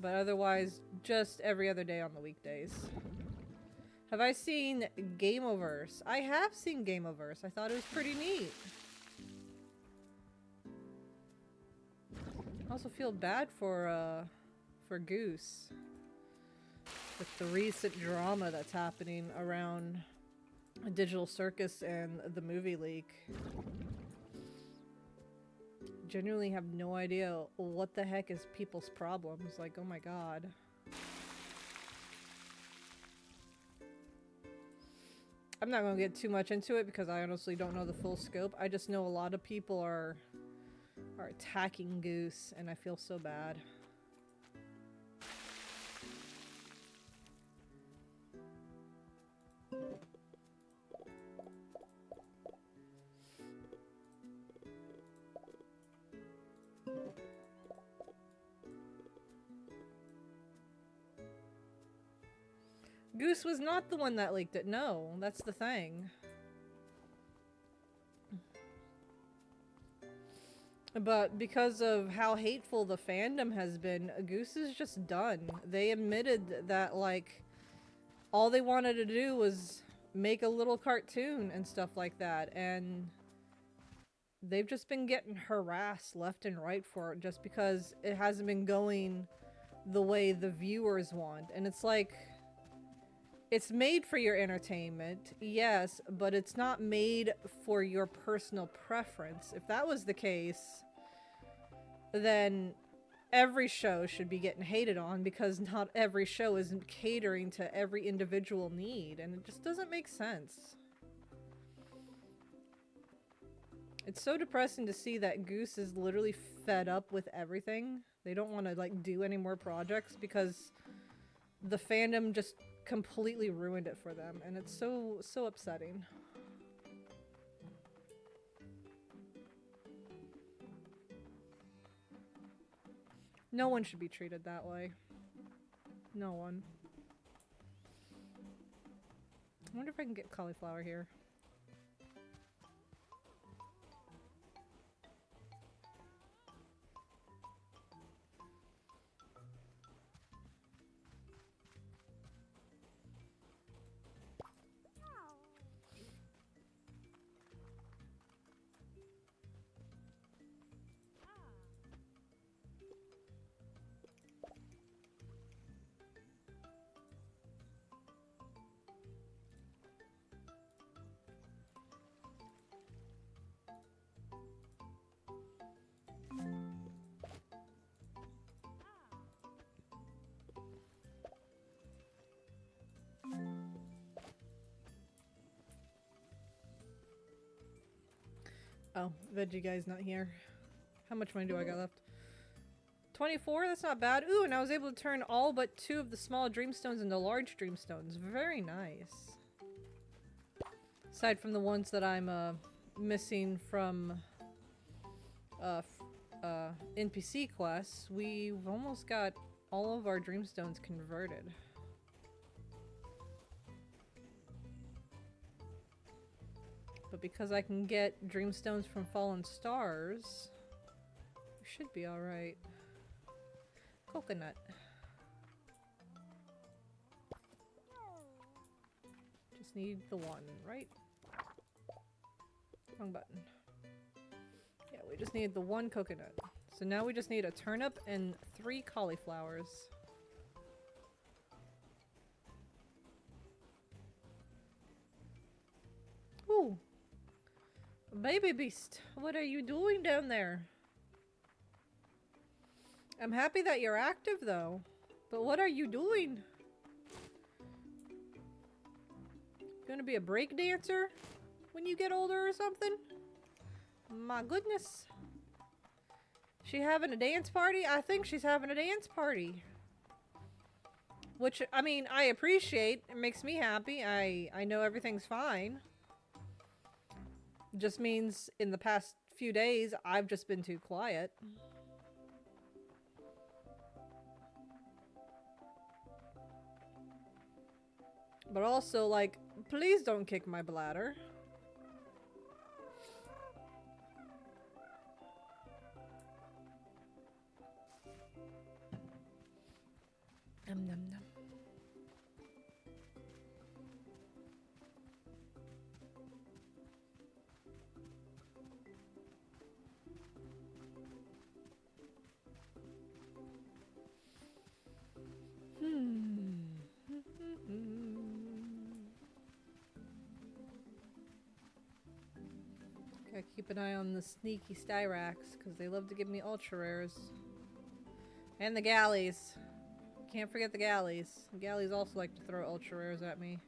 But otherwise, just every other day on the weekdays. Have I seen Gameoverse? I have seen Gameoverse. I thought it was pretty neat. I also feel bad for Goose with the recent drama that's happening around Digital Circus and the movie leak. Genuinely have no idea what the heck is people's problems. Like, oh my god. I'm not gonna get too much into it because I honestly don't know the full scope. I just know a lot of people are attacking Goose, and I feel so bad. Goose was not the one that leaked it. No, that's the thing. But because of how hateful the fandom has been, Goose is just done. They admitted that, like, all they wanted to do was make a little cartoon and stuff like that, and they've just been getting harassed left and right for it just because it hasn't been going the way the viewers want. And it's like, it's made for your entertainment, yes, but it's not made for your personal preference. If that was the case, then every show should be getting hated on because not every show is catering to every individual need, and it just doesn't make sense. It's so depressing to see that Goose is literally fed up with everything. They don't want to, like, do any more projects because the fandom just completely ruined it for them, and it's so upsetting. No one should be treated that way. No one. I wonder if I can get cauliflower here. Oh, veggie guy's not here. How much money do I got left? 24, that's not bad. Ooh, and I was able to turn all but 2 of the small dreamstones into large dreamstones. Very nice. Aside from the ones that I'm missing from NPC quests, we've almost got all of our dreamstones converted. But because I can get dreamstones from fallen stars, we should be alright. Coconut. Just need the one, right? Wrong button. Yeah, we just need the one coconut. So now we just need a turnip and 3 cauliflowers. Ooh. Baby beast, what are you doing down there? I'm happy that you're active though, but what are you doing? Gonna be a break dancer when you get older or something? My goodness. She having a dance party? I think she's having a dance party. Which, I mean, I appreciate. It makes me happy. I know everything's fine. Just means in the past few days, I've just been too quiet. But also, like, please don't kick my bladder. Nom nom nom. Gotta keep an eye on the sneaky Styrax, because they love to give me ultra rares. And the galleys. Can't forget the galleys. The galleys also like to throw ultra rares at me.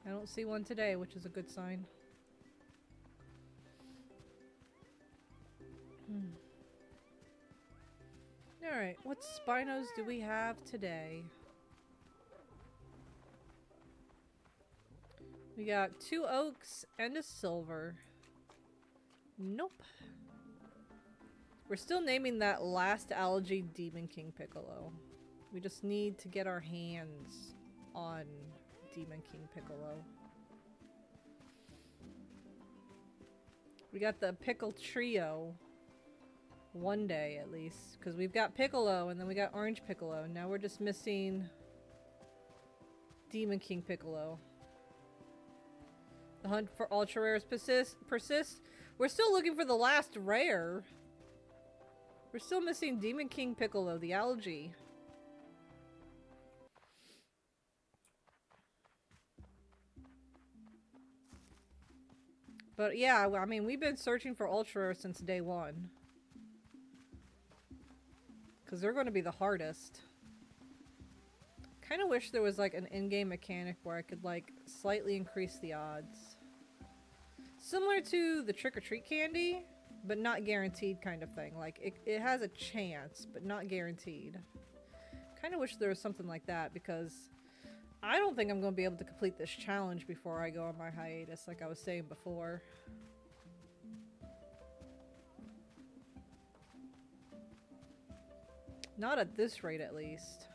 I don't see one today, which is a good sign. Alright, what Spinos do we have today? We got 2 oaks and a silver. Nope. We're still naming that last algae Demon King Piccolo. We just need to get our hands on Demon King Piccolo. We got the Pickle Trio. One day at least. Because we've got Piccolo and then we got Orange Piccolo. Now we're just missing Demon King Piccolo. The hunt for ultra rares persists. We're still looking for the last rare. We're still missing Demon King Piccolo, the algae. But yeah, I mean, we've been searching for ultra rares since day 1. Because they're going to be the hardest. Kind of wish there was like an in-game mechanic where I could like slightly increase the odds. Similar to the trick-or-treat candy, but not guaranteed kind of thing. Like it has a chance, but not guaranteed. Kind of wish there was something like that because I don't think I'm going to be able to complete this challenge before I go on my hiatus, like I was saying before. Not at this rate, at least.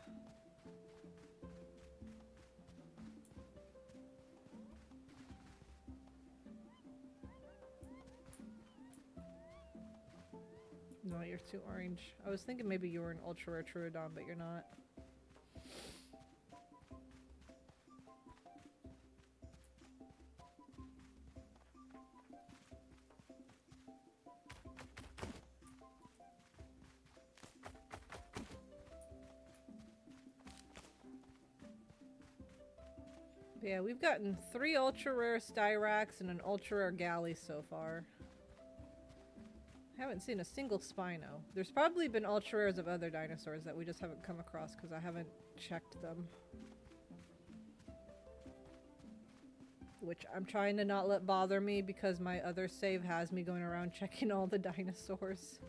No, you're too orange. I was thinking maybe you were an ultra rare Troodon, but you're not. Yeah, we've gotten 3 ultra rare Styrax and an ultra rare Galley so far. I haven't seen a single Spino. There's probably been ultra rares of other dinosaurs that we just haven't come across because I haven't checked them. which I'm trying to not let bother me because my other save has me going around checking all the dinosaurs.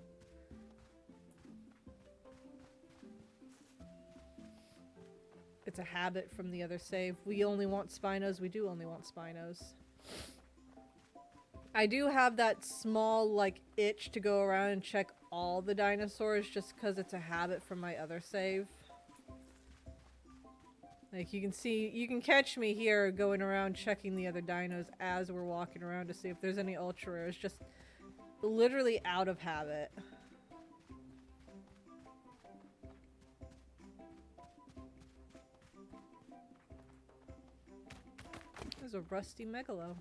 It's a habit from the other save. We only want Spinos. We do only want Spinos. I do have that small, like, itch to go around and check all the dinosaurs just because it's a habit from my other save. Like, you can see, you can catch me here going around checking the other dinos as we're walking around to see if there's any ultra rares. Just literally out of habit. There's a rusty megalo.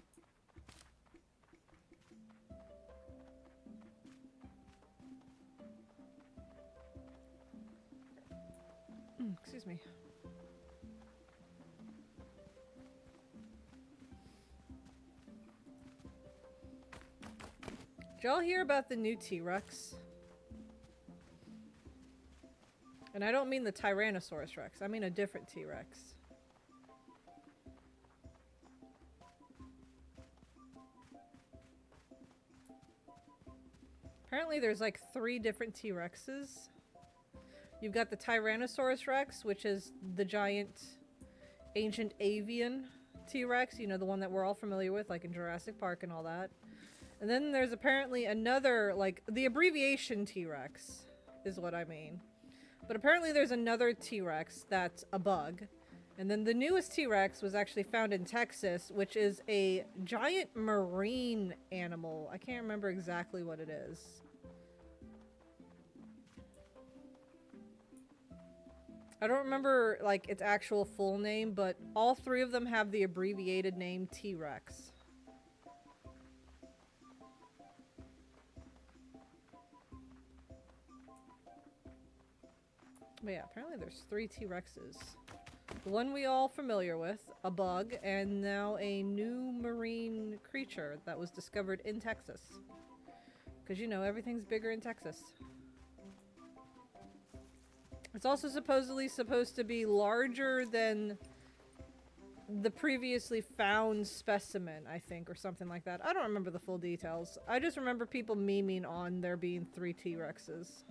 Excuse me. Did y'all hear about the new T-Rex? And I don't mean the Tyrannosaurus Rex. I mean a different T-Rex. Apparently there's like 3 different T-Rexes. You've got the Tyrannosaurus Rex, which is the giant ancient avian T-Rex, you know, the one that we're all familiar with, like in Jurassic Park and all that. And then there's apparently another, like, the abbreviation T-Rex is what I mean. But apparently there's another T-Rex that's a bug. And then the newest T-Rex was actually found in Texas, which is a giant marine animal. I can't remember exactly what it is. I don't remember, like, its actual full name, but all 3 of them have the abbreviated name T-Rex. But yeah, apparently there's 3 T-Rexes. The one we all familiar with, a bug, and now a new marine creature that was discovered in Texas. Because, you know, everything's bigger in Texas. It's also supposedly supposed to be larger than the previously found specimen, I think, or something like that. I don't remember the full details. I just remember people memeing on there being 3 T-Rexes.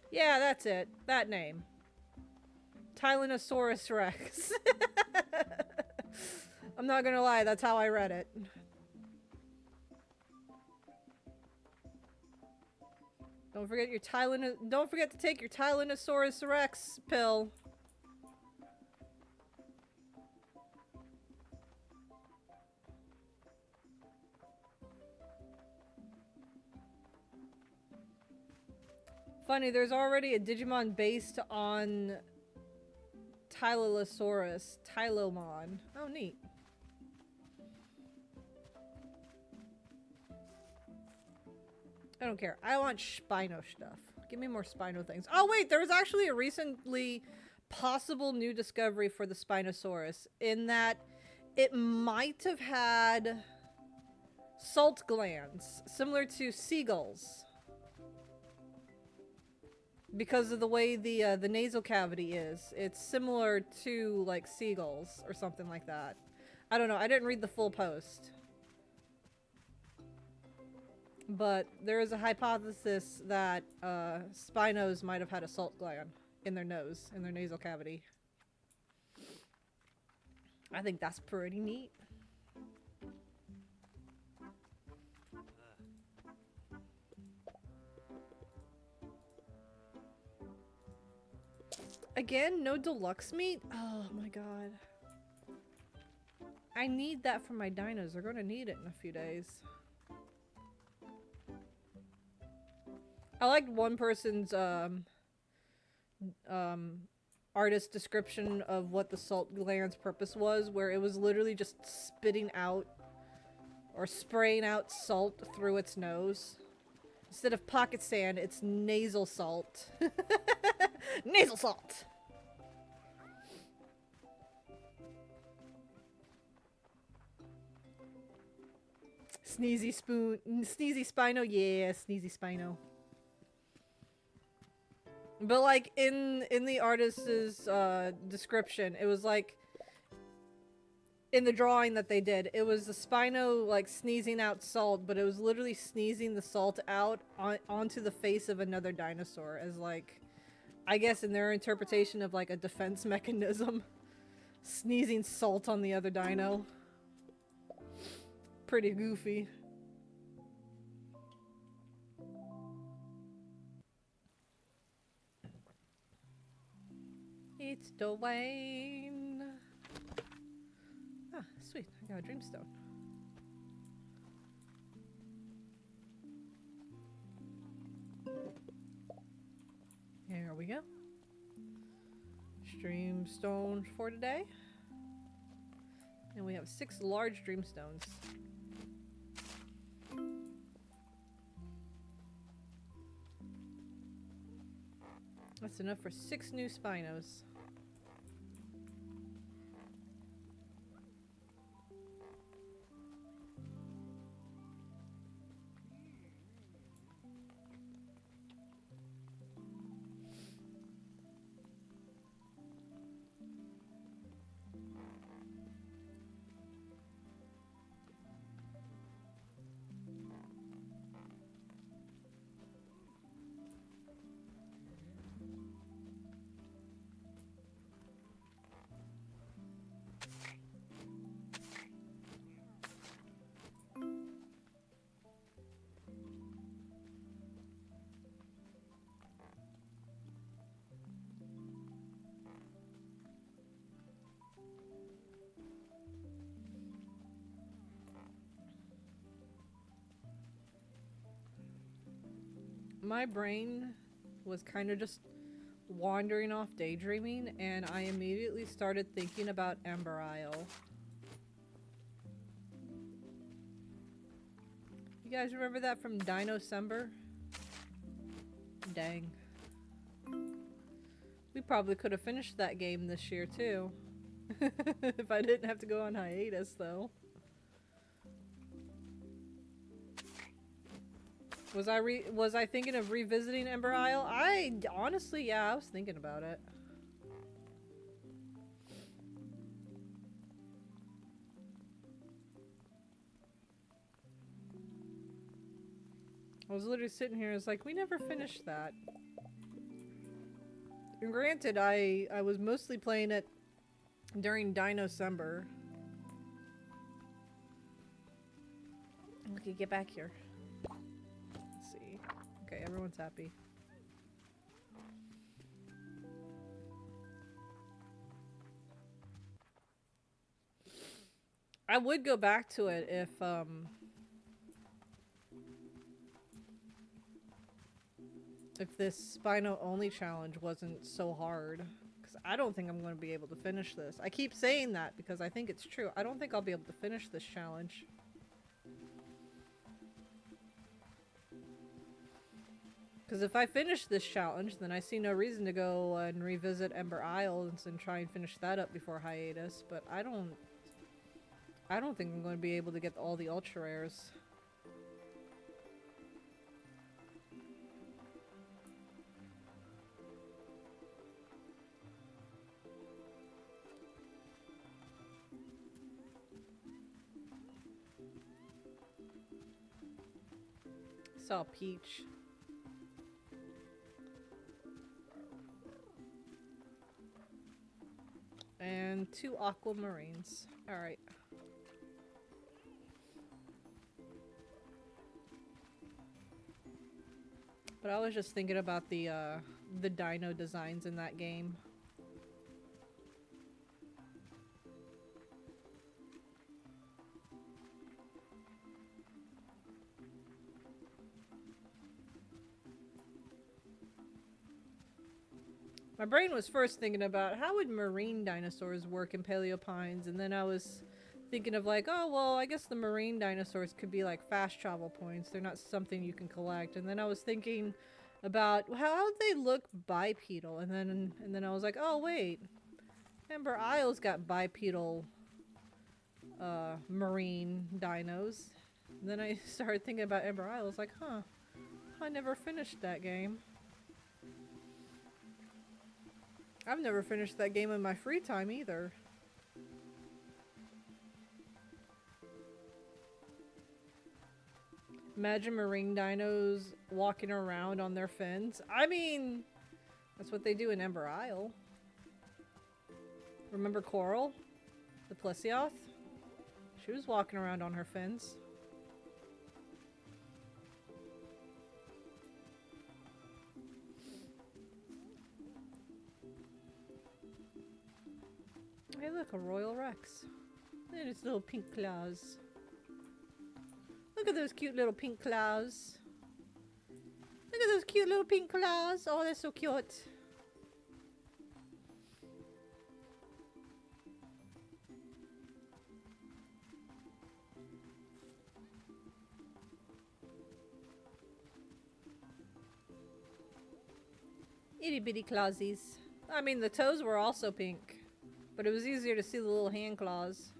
Yeah, that's it. That name. Tyrannosaurus Rex. I'm not gonna lie, that's how I read it. Don't forget your don't forget to take your Tyrannosaurus Rex pill. Funny, there's already a Digimon based on Tylosaurus, Tylomon. Oh, neat. I don't care. I want Spino stuff. Give me more Spino things. Oh, wait, there was actually a recently possible new discovery for the Spinosaurus in that it might have had salt glands, similar to seagulls. Because of the way the nasal cavity is. It's similar to, like, seagulls or something like that. I don't know. I didn't read the full post. But there is a hypothesis that Spinos might have had a salt gland in their nose, in their nasal cavity. I think that's pretty neat. Again, no deluxe meat? Oh my god. I need that for my dinos. They're gonna need it in a few days. I liked one person's artist description of what the salt gland's purpose was, where it was literally just spitting out or spraying out salt through its nose. Instead of pocket sand, it's nasal salt. Nasal salt! Sneezy Spino, yeah, Sneezy Spino. But like in the artist's description, it was like in the drawing that they did, it was the Spino like sneezing out salt, but it was literally sneezing the salt out onto the face of another dinosaur as like, I guess in their interpretation of like a defense mechanism. Sneezing salt on the other dino. Pretty goofy. It's Dwayne. Ah, sweet. I got a dreamstone. Here we go. Dreamstone for today. And we have 6 large dreamstones. That's enough for 6 new Spinos. My brain was kind of just wandering off daydreaming, and I immediately started thinking about Ember Isle. You guys remember that from Dino-cember? Dang. We probably could have finished that game this year too. If I didn't have to go on hiatus though. Was I thinking of revisiting Ember Isle? Honestly, yeah, I was thinking about it. I was literally sitting here, I was like, we never finished that. And granted, I was mostly playing it during Dino-cember. Okay, get back here. Okay, everyone's happy. I would go back to it if this Spino only challenge wasn't so hard. Because I don't think I'm going to be able to finish this. I keep saying that because I think it's true. I don't think I'll be able to finish this challenge. Because if I finish this challenge, then I see no reason to go and revisit Ember Isles and try and finish that up before hiatus. But I don't think I'm going to be able to get all the ultra rares. Saw Peach. And 2 aquamarines. Alright. But I was just thinking about the dino designs in that game. My brain was first thinking about how would marine dinosaurs work in Paleo Pines, and then I was thinking of like, oh well, I guess the marine dinosaurs could be like fast travel points. They're not something you can collect. And then I was thinking about how would they look bipedal, and then I was like, oh wait, Ember Isle's got bipedal marine dinos. And then I started thinking about Ember Isle. I was like, huh, I never finished that game. I've never finished that game in my free time either. Imagine marine dinos walking around on their fins. I mean, that's what they do in Ember Isle. Remember Coral? The Plesioth? She was walking around on her fins. Hey look, a Royal Rex. And its little pink claws. Look at those cute little pink claws. Look at those cute little pink claws. Oh, they're so cute. Itty bitty clawsies. I mean, the toes were also pink, but it was easier to see the little hand claws.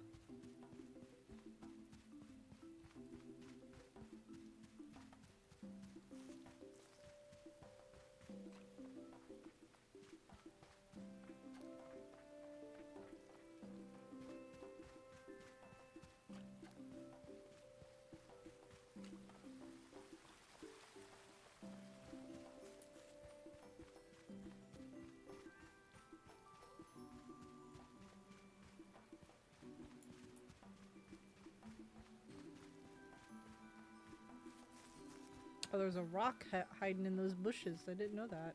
Oh, there's a rock hiding in those bushes. I didn't know that.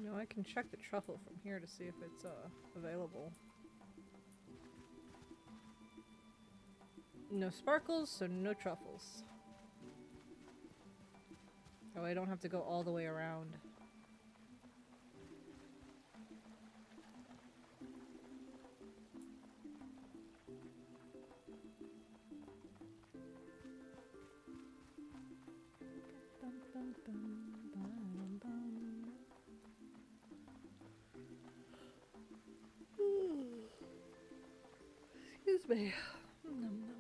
No, I can check the truffle from here to see if it's available. No sparkles, so no truffles. Oh, I don't have to go all the way around. Excuse me. Nom, nom.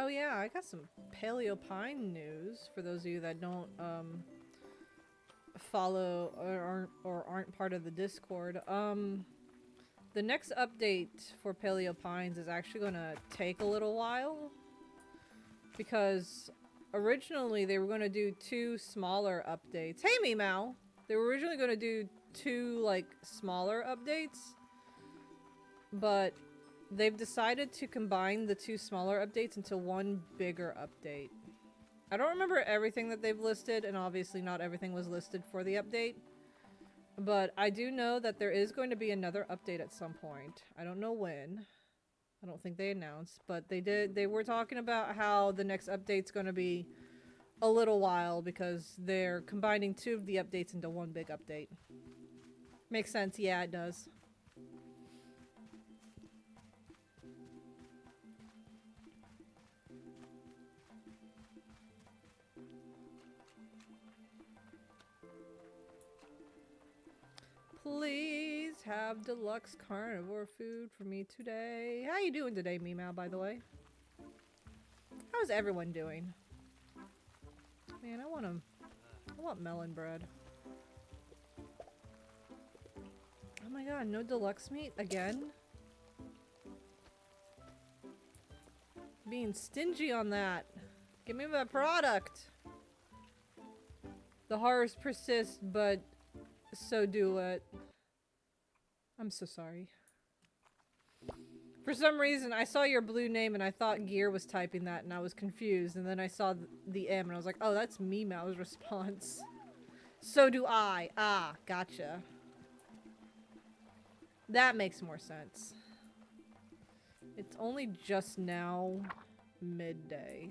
Oh yeah, I got some Paleo Pine news for those of you that don't follow or aren't part of the Discord. The next update for Paleo Pines is actually gonna take a little while because originally they were gonna do 2 smaller updates. Hey Meow! They were originally gonna do 2 like smaller updates, but they've decided to combine the 2 smaller updates into 1 bigger update. I don't remember everything that they've listed, and obviously not everything was listed for the update. But I do know that there is going to be another update at some point. I don't know when. I don't think they announced, but they were talking about how the next update's going to be a little while because they're combining 2 of the updates into 1 big update. Makes sense. Yeah, it does. Please have deluxe carnivore food for me today. How you doing today, Meow, by the way? How's everyone doing? Man, I want melon bread. Oh my god, no deluxe meat again? being stingy on that. Give me that product. The horrors persist, but so do it. I'm so sorry. For some reason, I saw your blue name and I thought Gear was typing that and I was confused. And then I saw the M and I was like, oh, that's Meow's response. So do I. Ah, gotcha. That makes more sense. It's only just now midday.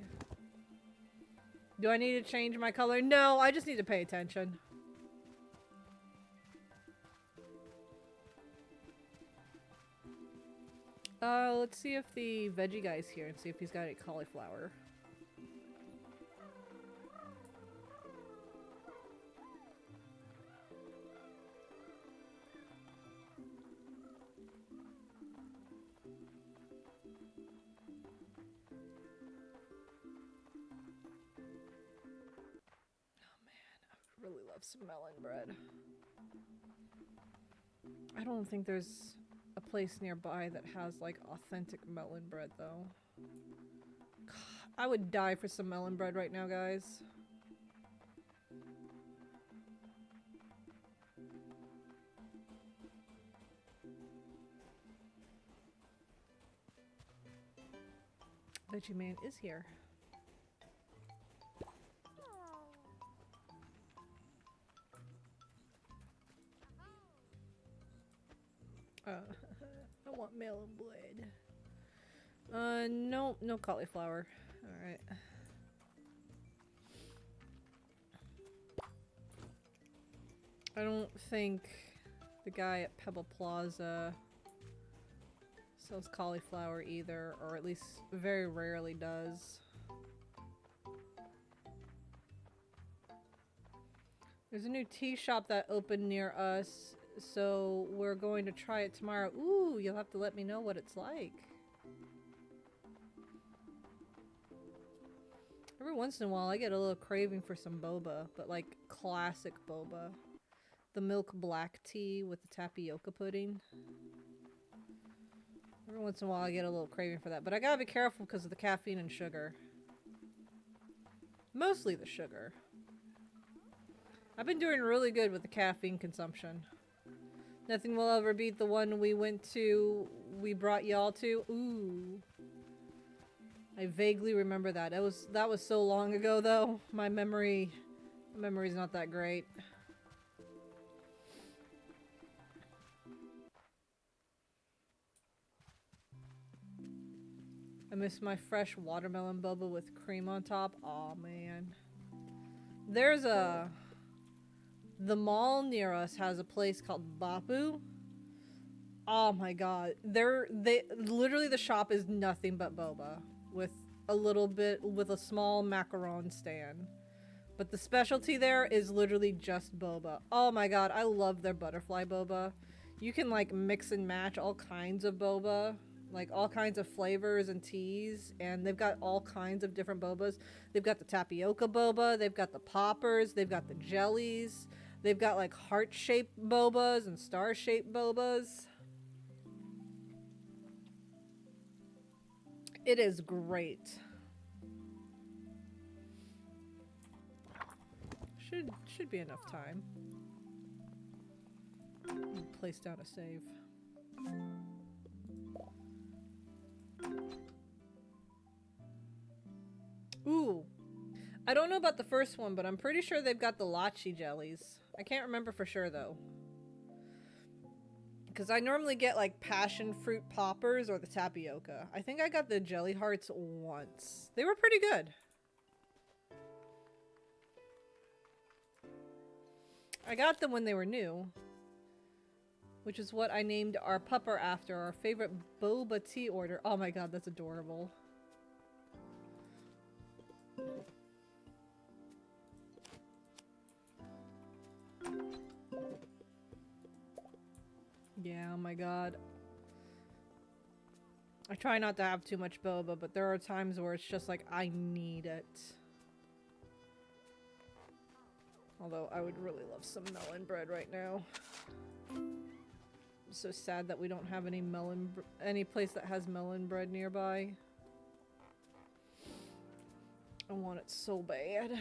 Do I need to change my color? No, I just need to pay attention. Let's see if the veggie guy's here and see if he's got any cauliflower. Really love some melon bread. I don't think there's a place nearby that has like authentic melon bread though. God, I would die for some melon bread right now, guys. Veggie Man is here. I want melon bread. No cauliflower. Alright. I don't think the guy at Pebble Plaza sells cauliflower either, or at least very rarely does. There's a new tea shop that opened near us. So we're going to try it tomorrow. Ooh, you'll have to let me know what it's like. Every once in a while I get a little craving for some boba, but like classic boba. The milk black tea with the tapioca pudding. Every once in a while I get a little craving for that, but I gotta be careful because of the caffeine and sugar. Mostly the sugar. I've been doing really good with the caffeine consumption. Nothing will ever beat the one we brought y'all to. Ooh. I vaguely remember that. That was so long ago though. My memory's not that great. I miss my fresh watermelon boba with cream on top. Aw, man. There's the mall near us has a place called Bapu. Oh my god. Literally the shop is nothing but boba. With a small macaron stand. But the specialty there is literally just boba. Oh my god, I love their butterfly boba. You can like mix and match all kinds of boba. Like all kinds of flavors and teas, and they've got all kinds of different bobas. They've got the tapioca boba, they've got the poppers, they've got the jellies, they've got like heart-shaped bobas and star-shaped bobas. It is great. Should be enough time. Place down a save. Ooh. I don't know about the first one, but I'm pretty sure they've got the lachi jellies. I can't remember for sure, though. Because I normally get, like, passion fruit poppers or the tapioca. I think I got the jelly hearts once. They were pretty good. I got them when they were new. Which is what I named our pupper after, our favorite boba tea order. Oh my god, that's adorable. Yeah, oh my god. I try not to have too much boba, but there are times where it's just like, I need it. Although, I would really love some melon bread right now. I'm so sad that we don't have any place that has melon bread nearby. I want it so bad.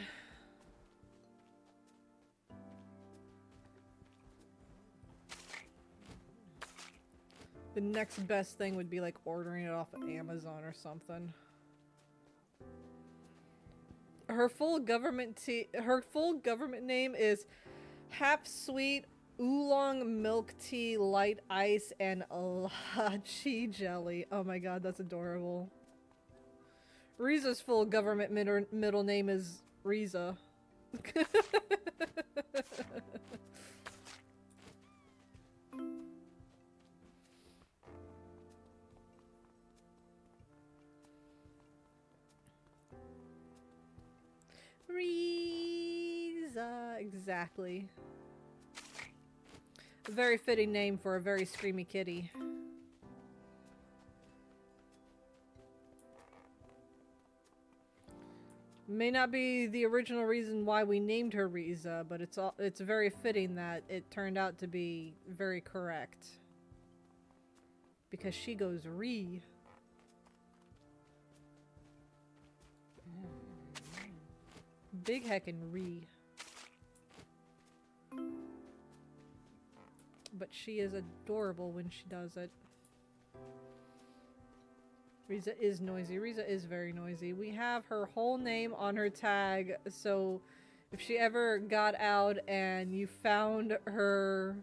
The next best thing would be like ordering it off of Amazon or something. Her full government name is Half Sweet Oolong Milk Tea Light Ice and Lachi Jelly. Oh my god, that's adorable. Riza's full government middle name is Riza. Riza, exactly. A very fitting name for a very screamy kitty. May not be the original reason why we named her Riza, but it's very fitting that it turned out to be very correct. Because she goes Ree. Big heckin' Ree. But she is adorable when she does it. Riza is noisy. Riza is very noisy. We have her whole name on her tag, so if she ever got out and you found her,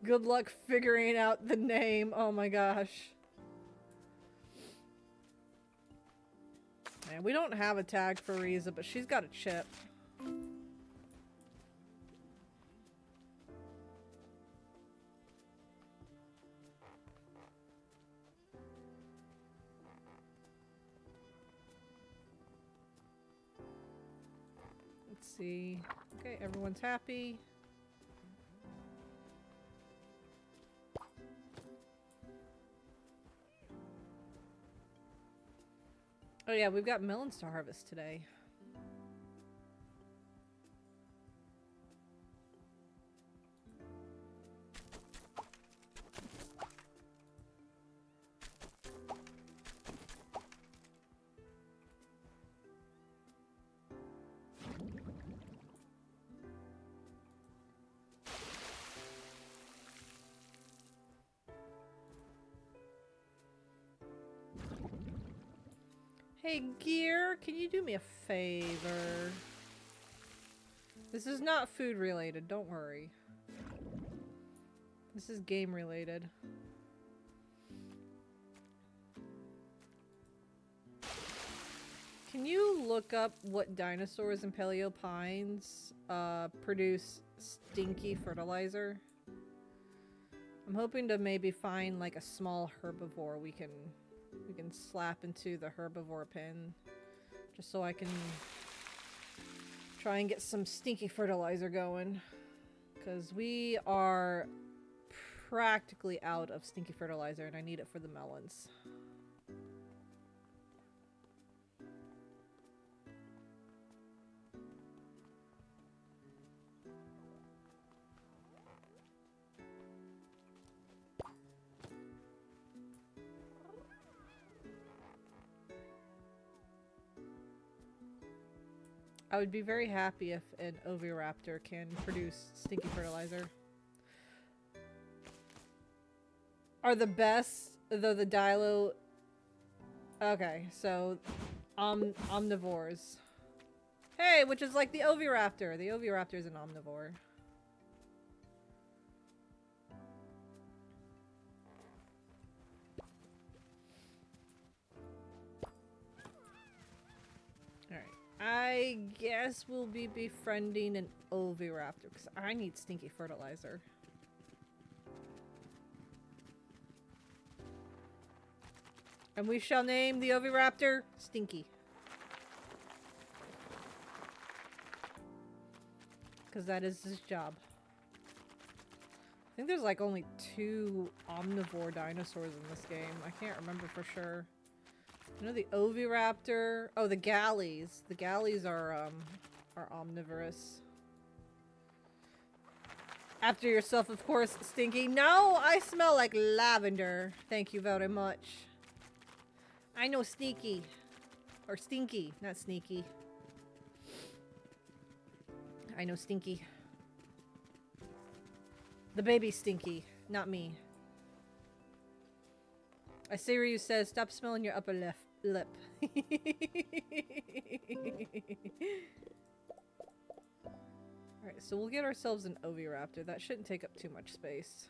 good luck figuring out the name. Oh my gosh. And we don't have a tag for Riza, but she's got a chip. Let's see. Okay, everyone's happy. Oh yeah, we've got melons to harvest today. Hey, Gear, can you do me a favor? This is not food related, don't worry. This is game related. Can you look up what dinosaurs in Paleo Pines produce stinky fertilizer? I'm hoping to maybe find like a small herbivore we can slap into the herbivore pin, just so I can try and get some stinky fertilizer going, because we are practically out of stinky fertilizer and I need it for the melons. I would be very happy if an oviraptor can produce stinky fertilizer. Are the best, though the dilo... Okay, so... omnivores. Hey, which is like the oviraptor. The oviraptor is an omnivore. I guess we'll be befriending an oviraptor because I need stinky fertilizer. And we shall name the oviraptor Stinky. Because that is his job. I think there's like only 2 omnivore dinosaurs in this game. I can't remember for sure. You know, the oviraptor. Oh, the galleys. The galleys are omnivorous. After yourself, of course, Stinky. No, I smell like lavender. Thank you very much. I know Sneaky. Or Stinky, not Sneaky. I know Stinky. The baby's Stinky, not me. I see where you says, stop smelling your upper lip. Alright, so we'll get ourselves an Oviraptor. That shouldn't take up too much space.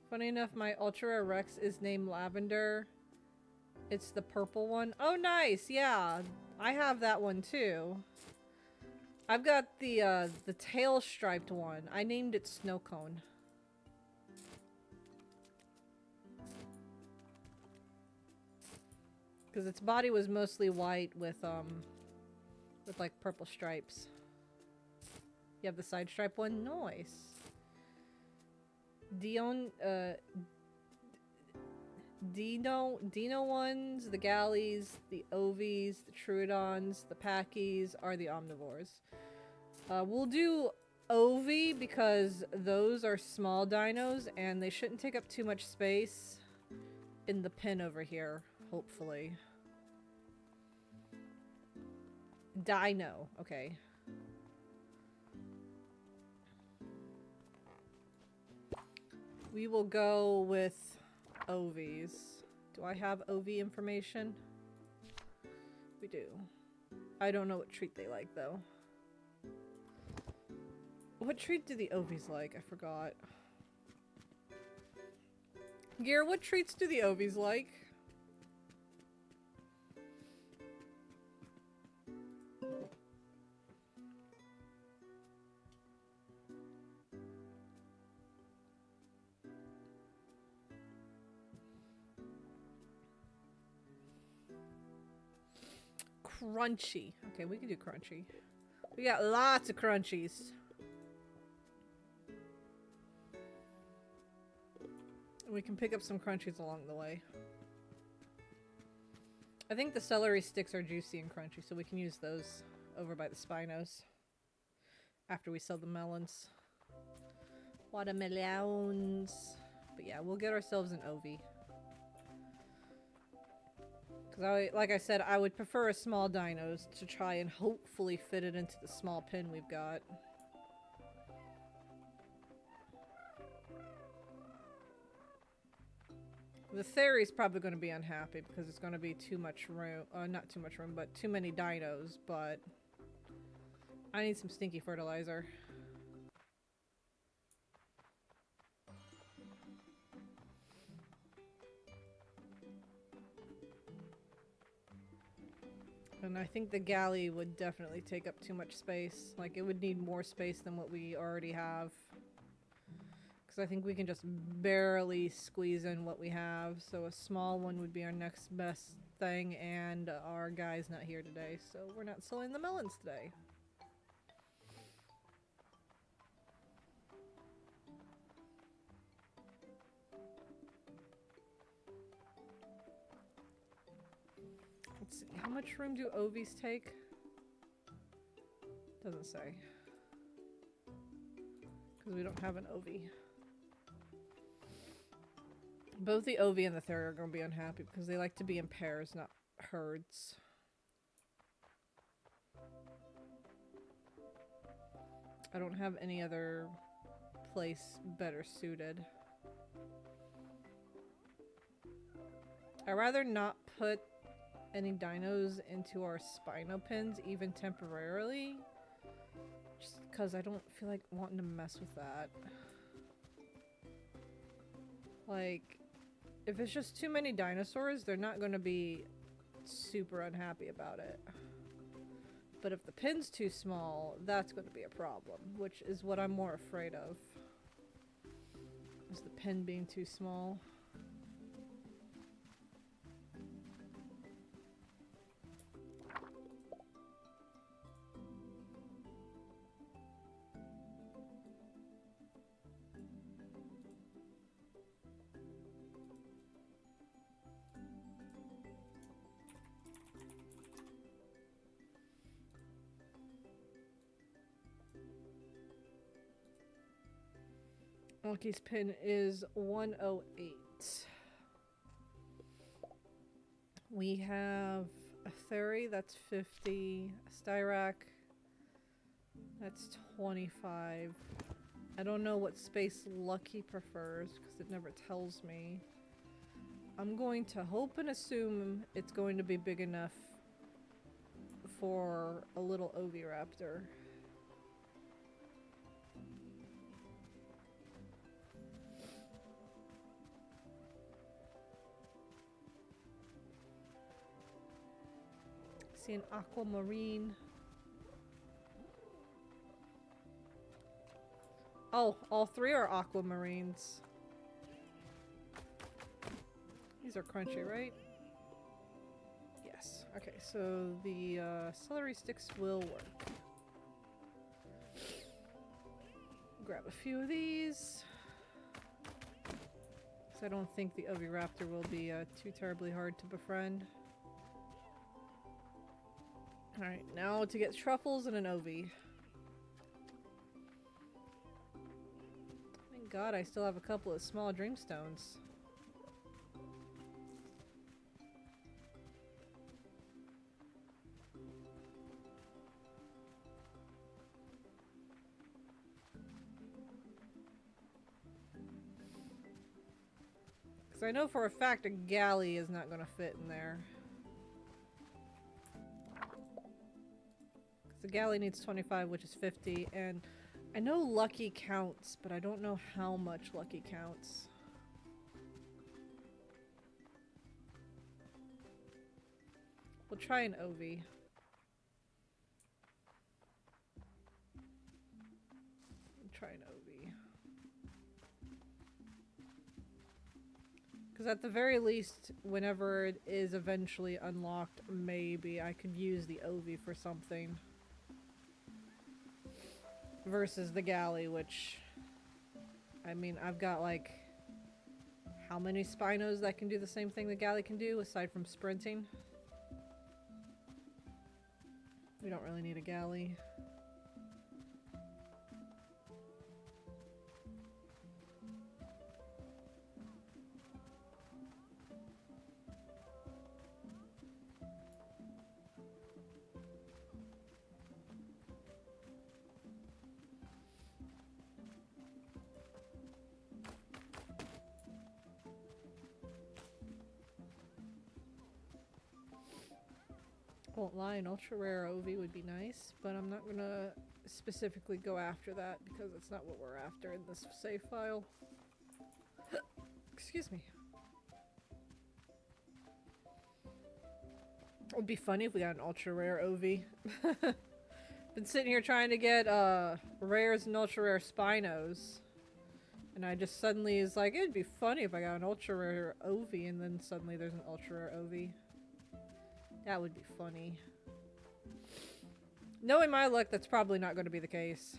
Funny enough, my Ultra Rex is named Lavender. It's the purple one. Oh, nice! Yeah, I have that one too. I've got the tail striped one. I named it Snowcone. Because its body was mostly white with like purple stripes. You have the side stripe one? Nice. Dino ones, the Galleys, the Ovies, the Troodons, the Packies are the omnivores. We'll do Ovi because those are small dinos and they shouldn't take up too much space in the pen over here, hopefully. Dino, okay. We will go with Ovies. Do I have Ov information? We do. I don't know what treat they like, though. What treat do the Ovies like? I forgot. Gear, what treats do the Ovies like? Crunchy. Okay, we can do crunchy. We got lots of crunchies. We can pick up some crunchies along the way. I think the celery sticks are juicy and crunchy, so we can use those over by the Spinos after we sell the melons. Watermelons. But yeah, we'll get ourselves an Ovi. Because like I said, I would prefer a small dinos to try and hopefully fit it into the small pen we've got. The Theory's probably going to be unhappy because it's going to be too much room. Not too much room, but too many dinos. But I need some stinky fertilizer. And I think the galley would definitely take up too much space. Like, it would need more space than what we already have. Because I think we can just barely squeeze in what we have. So a small one would be our next best thing. And our guy's not here today, so we're not selling the melons today. Let's see, how much room do Ovies take? Doesn't say. Because we don't have an Ovi. Both the Ovi and the Theory are going to be unhappy because they like to be in pairs, not herds. I don't have any other place better suited. I'd rather not put any dinos into our Spino pens, even temporarily. Just because I don't feel like wanting to mess with that. Like, if it's just too many dinosaurs, they're not going to be super unhappy about it. But if the pin's too small, that's going to be a problem, which is what I'm more afraid of. Is the pin being too small. Monkey's pin is 108. We have a Theri, that's 50. A Styrak, that's 25. I don't know what space Lucky prefers because it never tells me. I'm going to hope and assume it's going to be big enough for a little Oviraptor. See an aquamarine. Oh, all three are aquamarines. These are crunchy, right? Yes. Okay, so the celery sticks will work. Grab a few of these. Because I don't think the Oviraptor will be too terribly hard to befriend. Alright, now to get truffles and an Ovi. Thank God I still have a couple of small dreamstones. Because I know for a fact a galley is not going to fit in there. The galley needs 25, which is 50, and I know Lucky counts, but I don't know how much Lucky counts. We'll try an Ovi. We'll try an Ovi. Because at the very least, whenever it is eventually unlocked, maybe I could use the Ovi for something. Versus the galley, which, I mean, I've got like, how many Spinos that can do the same thing the galley can do, aside from sprinting? We don't really need a galley. Won't lie, an ultra rare Ovi would be nice, but I'm not gonna specifically go after that because it's not what we're after in this save file. Excuse me. It would be funny if we got an ultra rare Ovi. Been sitting here trying to get rares and ultra rare Spinos, and I just suddenly is like, it'd be funny if I got an ultra rare Ovi, and then suddenly there's an ultra rare Ovi. That would be funny. Knowing my luck, that's probably not going to be the case.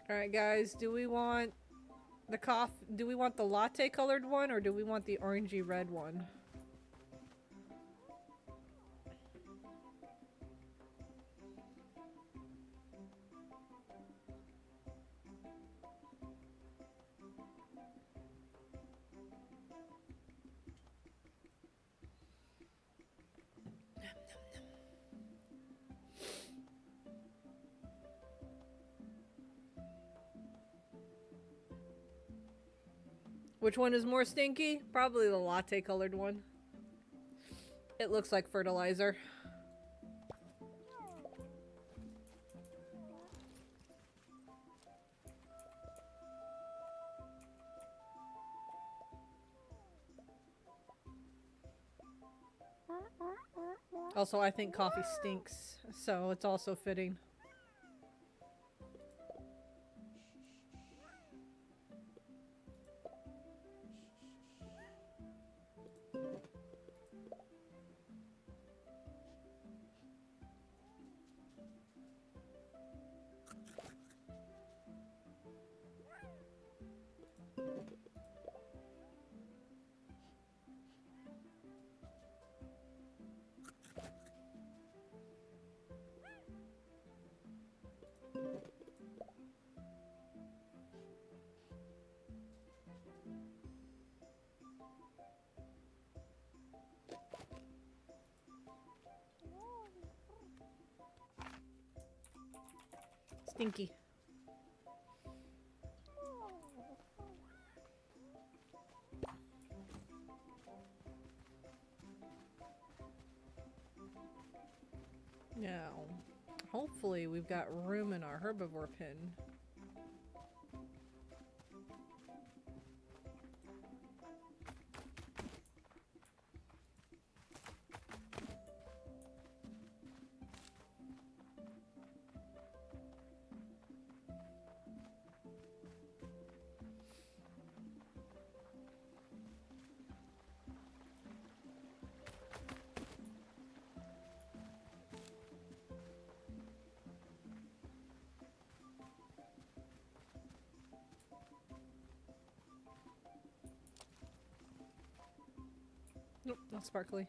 Alright guys, do we want the latte colored one or do we want the orangey red one? Which one is more stinky? Probably the latte colored one. It looks like fertilizer. Also, I think coffee stinks, so it's also fitting. Stinky. Now, hopefully we've got room in our herbivore pen. Nope, not sparkly.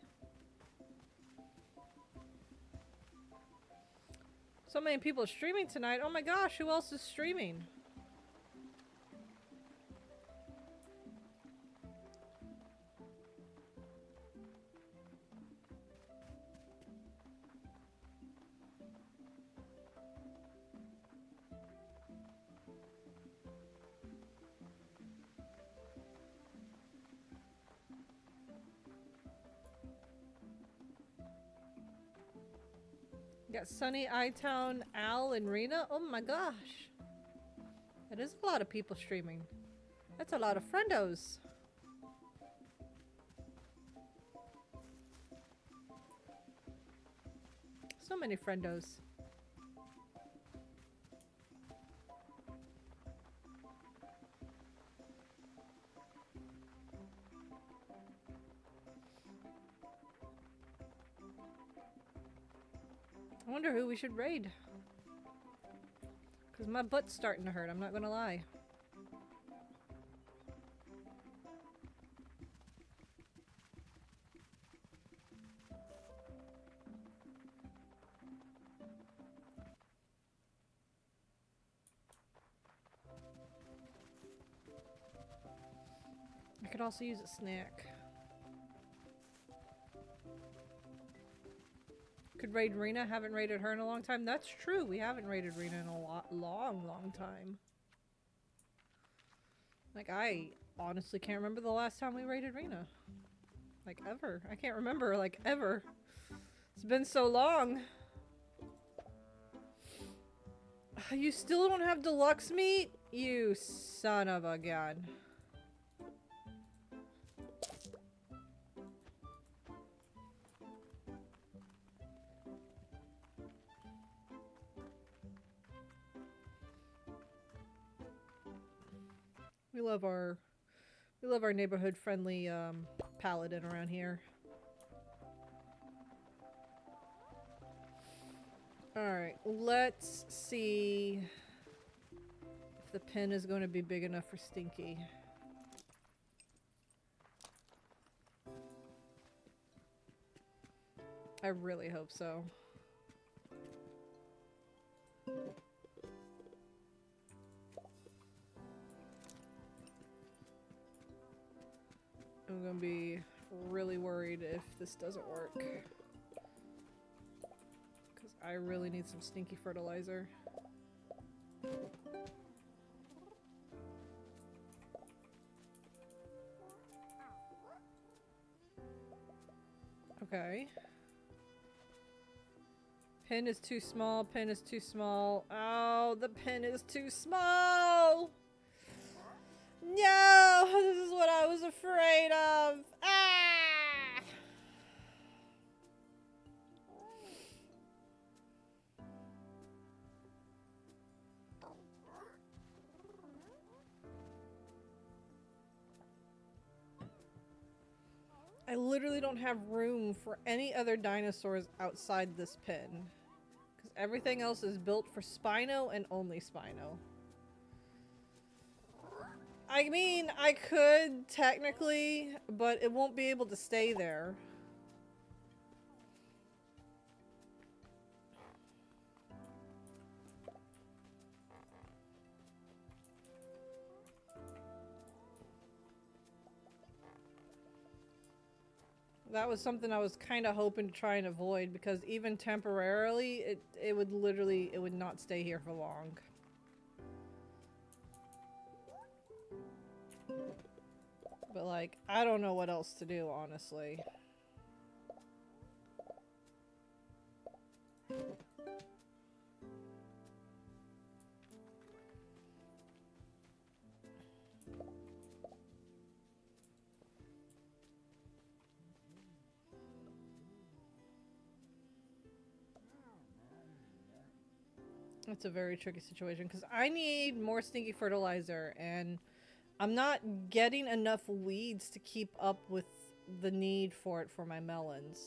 So many people streaming tonight. Oh my gosh, who else is streaming? Got Sunny, iTown, Al, and Rena. Oh my gosh. That is a lot of people streaming. That's a lot of friendos. So many friendos. I wonder who we should raid. Because my butt's starting to hurt, I'm not gonna lie. I could also use a snack. Could raid Rena. Haven't raided her in a long time. That's true. We haven't raided Rena in a long time. Like, I honestly can't remember the last time we raided Rena. Like, ever. I can't remember, like, ever. It's been so long. You still don't have deluxe meat? You son of a gun. We love our neighborhood friendly paladin around here. Alright, let's see if the pen is going to be big enough for Stinky. I really hope so. I'm gonna be really worried if this doesn't work. Because I really need some Stinky fertilizer. Okay. Pen is too small, pen is too small. Oh, the pen is too small! No! This is what I was afraid of! Ah! I literally don't have room for any other dinosaurs outside this pen. Because everything else is built for Spino and only Spino. I mean, I could, technically, but it won't be able to stay there. That was something I was kind of hoping to try and avoid, because even temporarily, it would literally, it would not stay here for long. But like, I don't know what else to do, honestly. It's a very tricky situation because I need more stinky fertilizer and I'm not getting enough weeds to keep up with the need for it for my melons.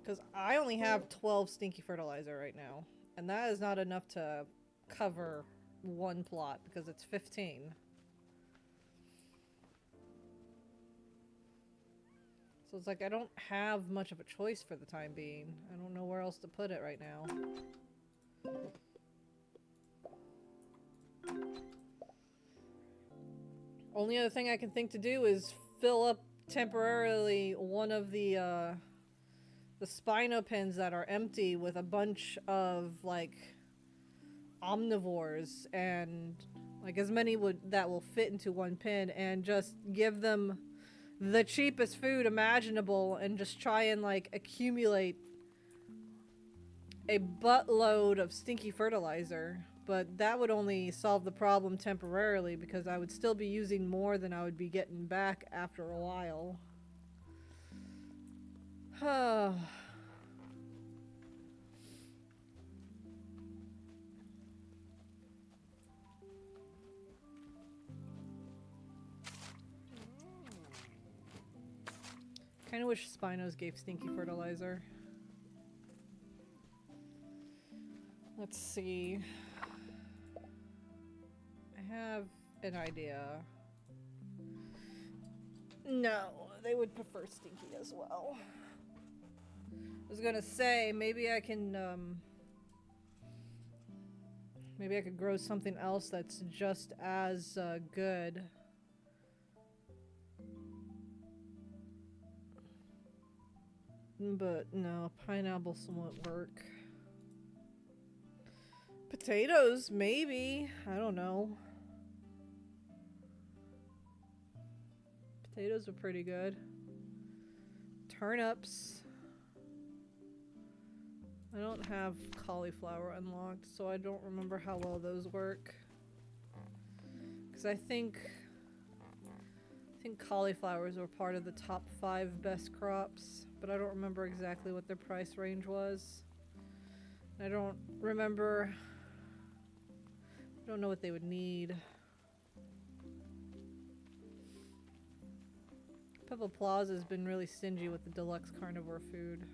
Because I only have 12 stinky fertilizer right now. And that is not enough to cover one plot because it's 15. So it's like I don't have much of a choice for the time being. I don't know where else to put it right now. Only other thing I can think to do is fill up temporarily one of the Spino pens that are empty with a bunch of like omnivores and like as many that will fit into one pen, and just give them the cheapest food imaginable and just try and like accumulate a buttload of stinky fertilizer. But that would only solve the problem temporarily because I would still be using more than I would be getting back after a while. Kind of wish Spinos gave stinky fertilizer. Let's see. I have an idea. No, they would prefer stinky as well. I was gonna say maybe I can maybe I could grow something else that's just as good. But no, pineapples won't work. Potatoes, maybe. I don't know. Potatoes are pretty good. Turnips. I don't have cauliflower unlocked, so I don't remember how well those work. Because I think cauliflowers were part of the top 5 best crops, but I don't remember exactly what their price range was. I don't remember. I don't know what they would need. Pebble Plaza has been really stingy with the deluxe carnivore food.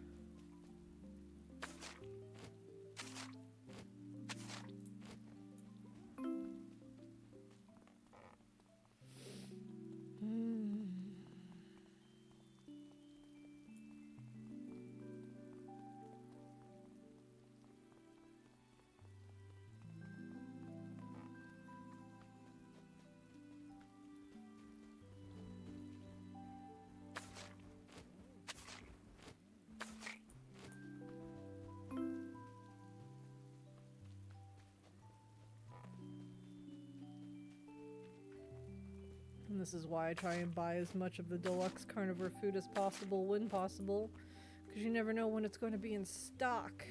And this is why I try and buy as much of the deluxe carnivore food as possible when possible, because you never know when it's going to be in stock.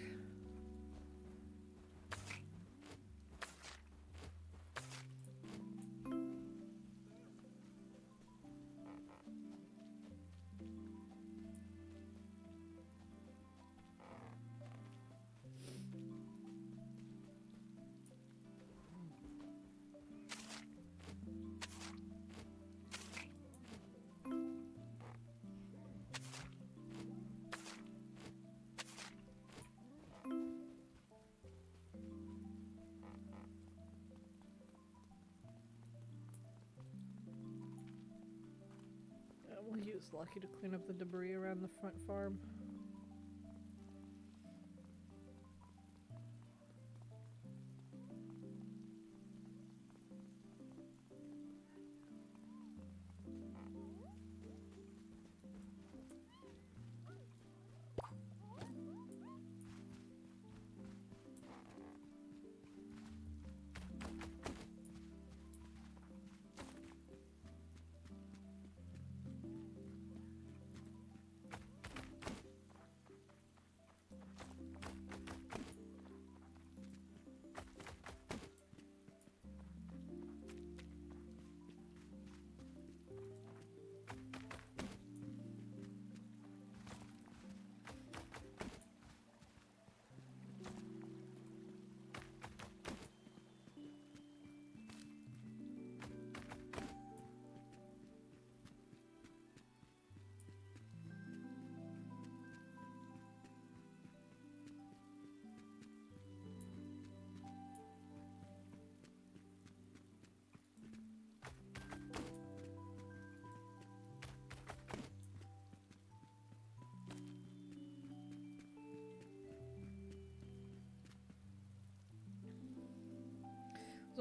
We'll use Lucky to clean up the debris around the front farm.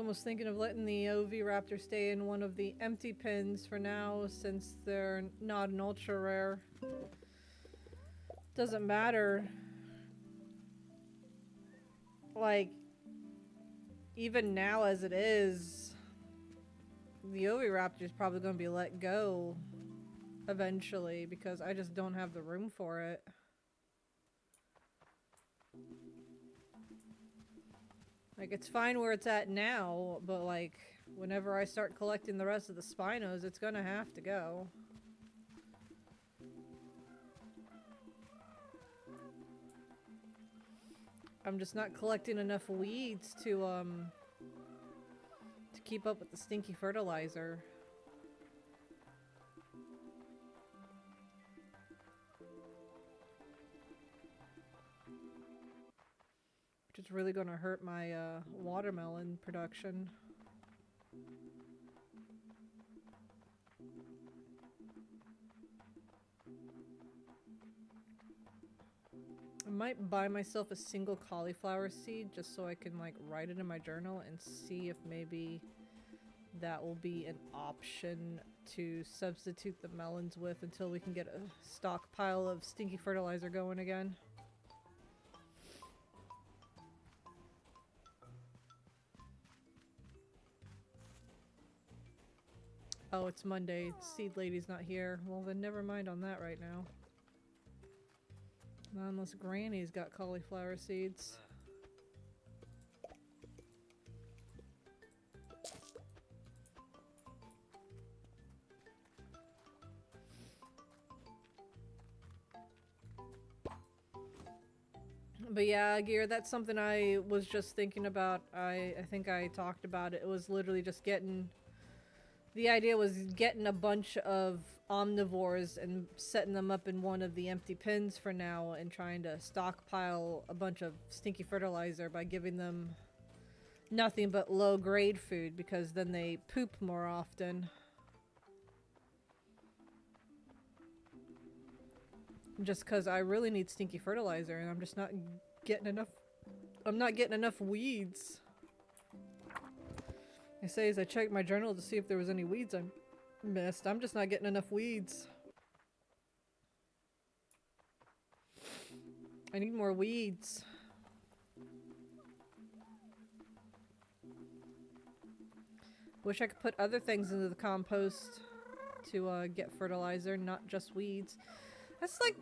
almost thinking of letting the OV Raptor stay in one of the empty pins for now, since they're not an ultra rare. Doesn't matter. Like, even now as it is, the OV Raptor is probably going to be let go eventually because I just don't have the room for it. Like, it's fine where it's at now, but like, whenever I start collecting the rest of the Spinos, it's gonna have to go. I'm just not collecting enough weeds to keep up with the stinky fertilizer. Which is really gonna hurt my watermelon production. I might buy myself a single cauliflower seed just so I can like write it in my journal and see if maybe that will be an option to substitute the melons with until we can get a stockpile of stinky fertilizer going again. Oh, it's Monday. Seed Lady's not here. Well, then never mind on that right now. Not unless Granny's got cauliflower seeds. But yeah, Gear, that's something I was just thinking about. I think I talked about it. It was literally just getting... The idea was getting a bunch of omnivores and setting them up in one of the empty pins for now and trying to stockpile a bunch of stinky fertilizer by giving them nothing but low-grade food because then they poop more often. Just because I really need stinky fertilizer and I'm just not getting enough... I'm not getting enough weeds. I say as I checked my journal to see if there was any weeds I missed. I'm just not getting enough weeds. I need more weeds. Wish I could put other things into the compost to get fertilizer, not just weeds. That's like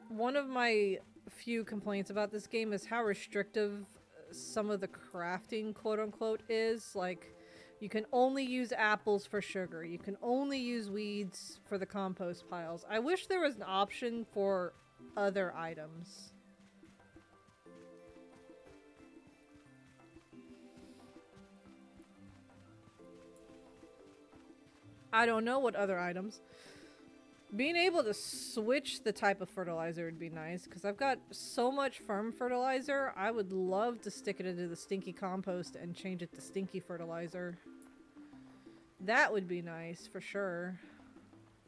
one of my few complaints about this game is how restrictive some of the crafting quote-unquote is. Like, you can only use apples for sugar. You can only use weeds for the compost piles. I wish there was an option for other items. I don't know what other items. Being able to switch the type of fertilizer would be nice, because I've got so much farm fertilizer, I would love to stick it into the stinky compost and change it to stinky fertilizer. That would be nice, for sure.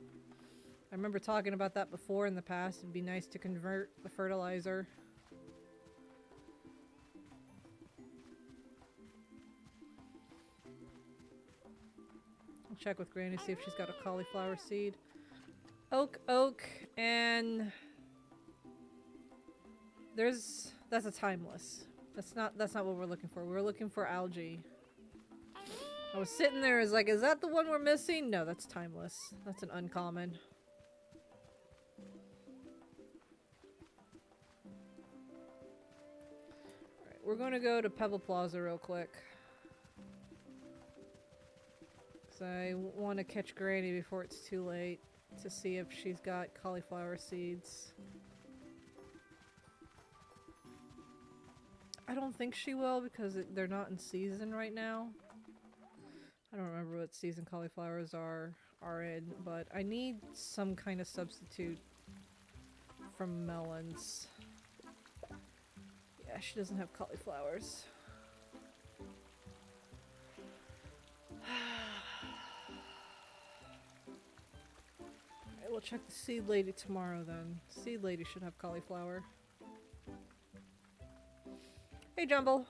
I remember talking about that before in the past. It'd be nice to convert the fertilizer. I'll check with Granny, see if she's got a cauliflower seed. Oak, and that's a timeless. That's not what we're looking for. We're looking for algae. I was sitting there as like, is that the one we're missing? No, that's timeless. That's an uncommon. Alright, we're gonna go to Pebble Plaza real quick. So I want to catch Granny before it's too late. To see if she's got cauliflower seeds. I don't think she will because they're not in season right now. I don't remember what season cauliflowers are in, but I need some kind of substitute from melons. Yeah, she doesn't have cauliflowers. We'll check the Seed Lady tomorrow then. Seed Lady should have cauliflower. Hey, Jumble.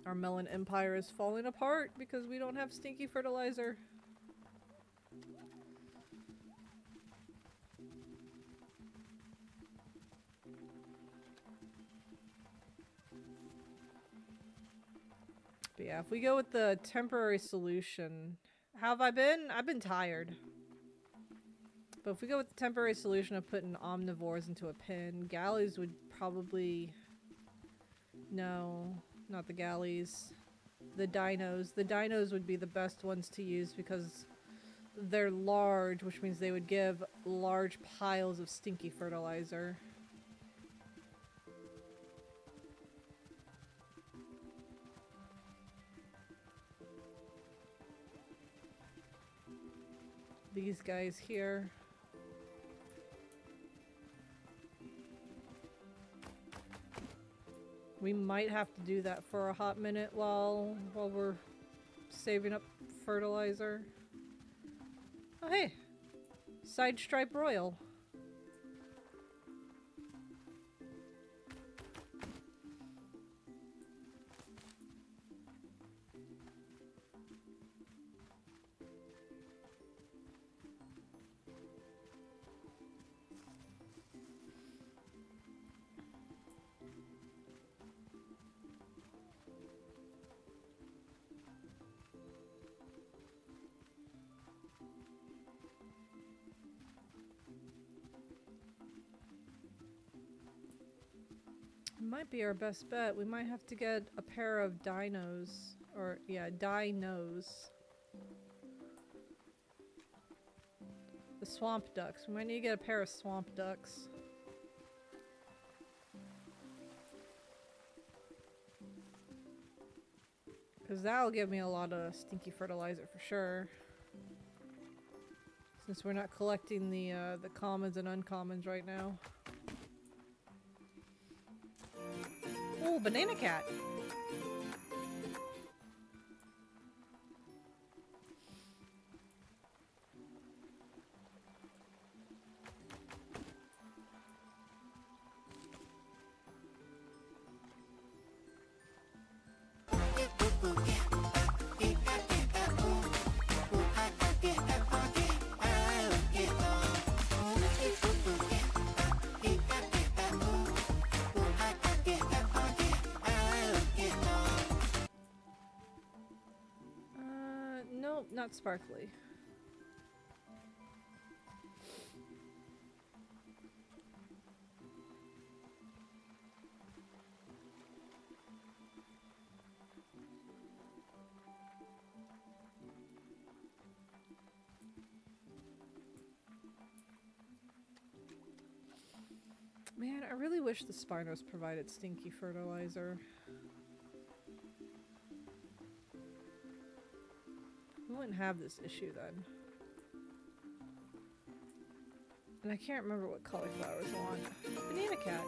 Our melon empire is falling apart because we don't have stinky fertilizer. But yeah, if we go with the temporary solution... How have I been? I've been tired. But if we go with the temporary solution of putting omnivores into a pen, galleys would probably... No, not the galleys. The dinos. The dinos would be the best ones to use because they're large, which means they would give large piles of stinky fertilizer. These guys here. We might have to do that for a hot minute while we're saving up fertilizer. Oh hey! Side Stripe Royal. Might be our best bet. We might have to get a pair of dinos. Or, yeah, dinos. The swamp ducks. We might need to get a pair of swamp ducks. Because that'll give me a lot of stinky fertilizer for sure. Since we're not collecting the commons and uncommons right now. Oh, banana cat. Nope, not sparkly. Man, I really wish the Spinos provided stinky fertilizer. We wouldn't have this issue then. And I can't remember what cauliflowers want. Banana cat.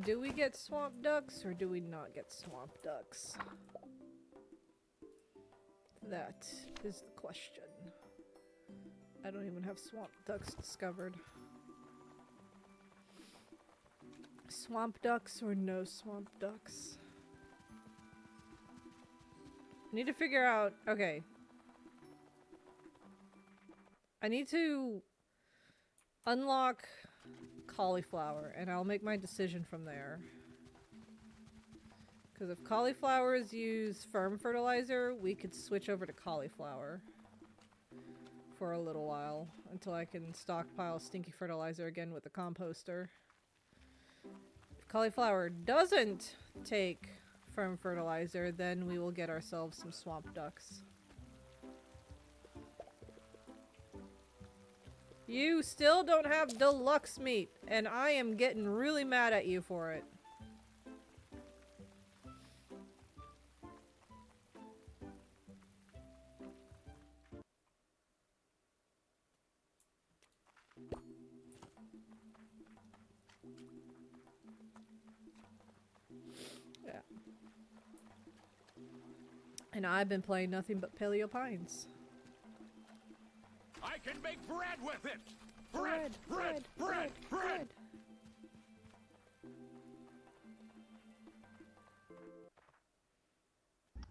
Do we get swamp ducks or do we not get swamp ducks? That is the question. I don't even have swamp ducks discovered. Swamp ducks or no swamp ducks? I need to figure out... Okay. I need to unlock cauliflower, and I'll make my decision from there. Because if cauliflowers use firm fertilizer, we could switch over to cauliflower for a little while until I can stockpile stinky fertilizer again with the composter. If cauliflower doesn't take firm fertilizer, then we will get ourselves some swamp ducks. You still don't have deluxe meat, and I am getting really mad at you for it. Yeah. And I've been playing nothing but Paleo Pines. I can make bread with it! Bread!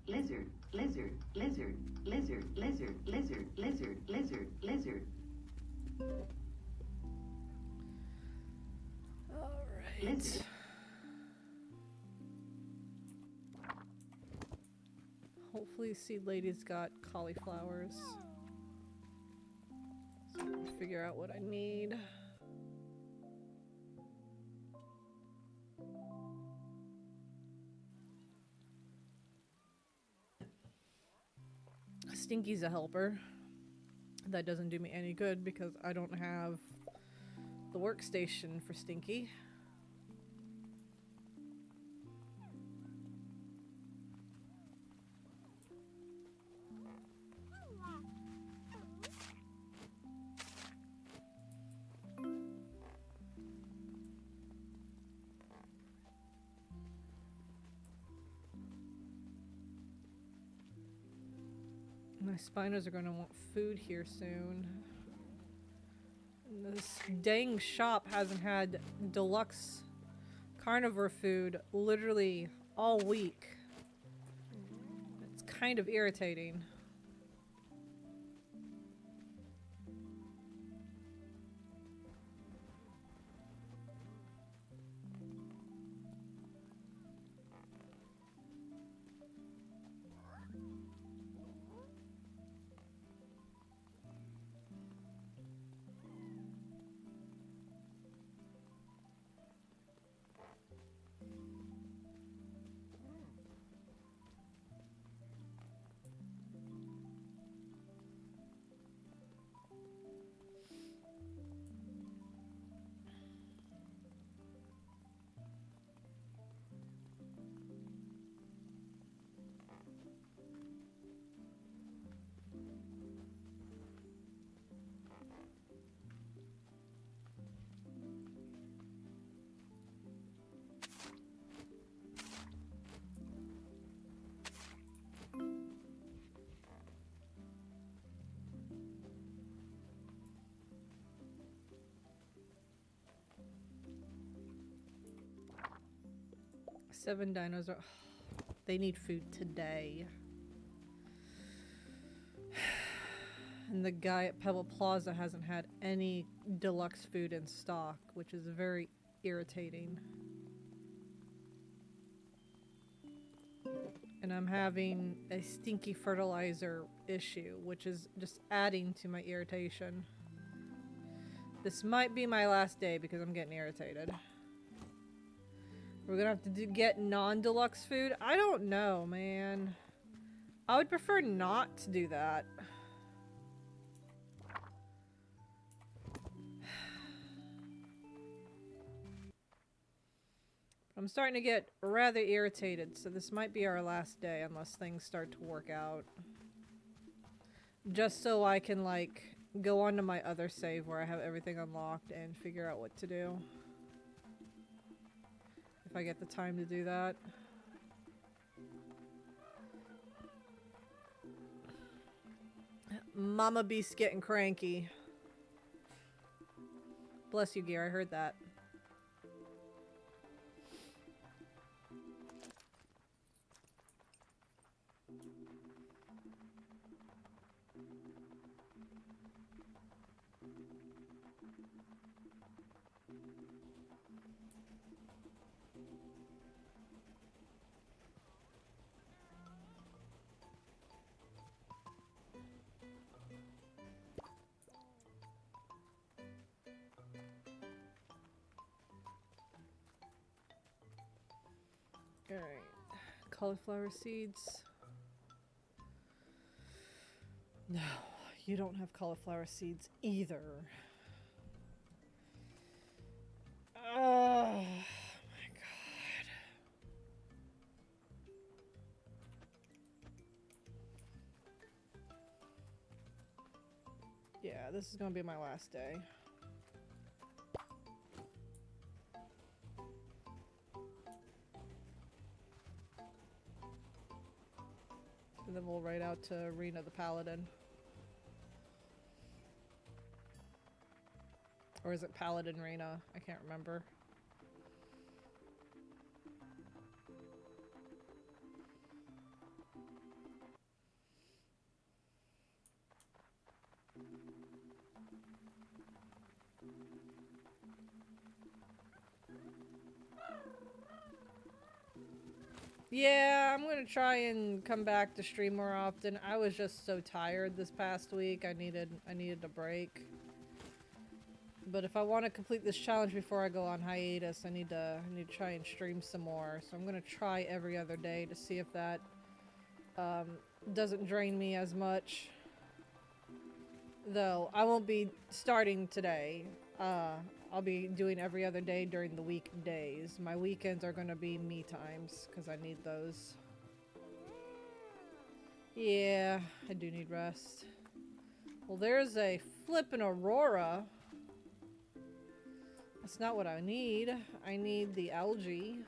Lizard, lizard, lizard, lizard, lizard, lizard, lizard, lizard, lizard. All right. Lizard. Hopefully Seed Lady's got cauliflowers. So I can figure out what I need. Stinky's a helper. That doesn't do me any good because I don't have the workstation for Stinky. My spinos are going to want food here soon. And this dang shop hasn't had deluxe carnivore food literally all week. It's kind of irritating. Seven dinos are... They need food today. And the guy at Pebble Plaza hasn't had any deluxe food in stock, which is very irritating. And I'm having a stinky fertilizer issue, which is just adding to my irritation. This might be my last day because I'm getting irritated. We're gonna have to get non-deluxe food? I don't know, man. I would prefer not to do that. I'm starting to get rather irritated, so this might be our last day unless things start to work out. Just so I can, like, go on to my other save where I have everything unlocked and figure out what to do. If I get the time to do that. Mama Beast's getting cranky. Bless you, Gear. I heard that. Alright. Cauliflower seeds. No, you don't have cauliflower seeds either. Yeah, this is gonna be my last day. And then we'll ride out to Rena the Paladin. Or is it Paladin Rena? I can't remember. Yeah, I'm gonna try and come back to stream more often. I was just so tired this past week. I needed a break. But if I want to complete this challenge before I go on hiatus, I need to try and stream some more. So I'm gonna try every other day to see if that doesn't drain me as much. Though I won't be starting today. I'll be doing every other day during the weekdays. My weekends are gonna be me times because I need those. Yeah, I do need rest. Well, there's a flippin' Aurora. That's not what I need. I need the algae.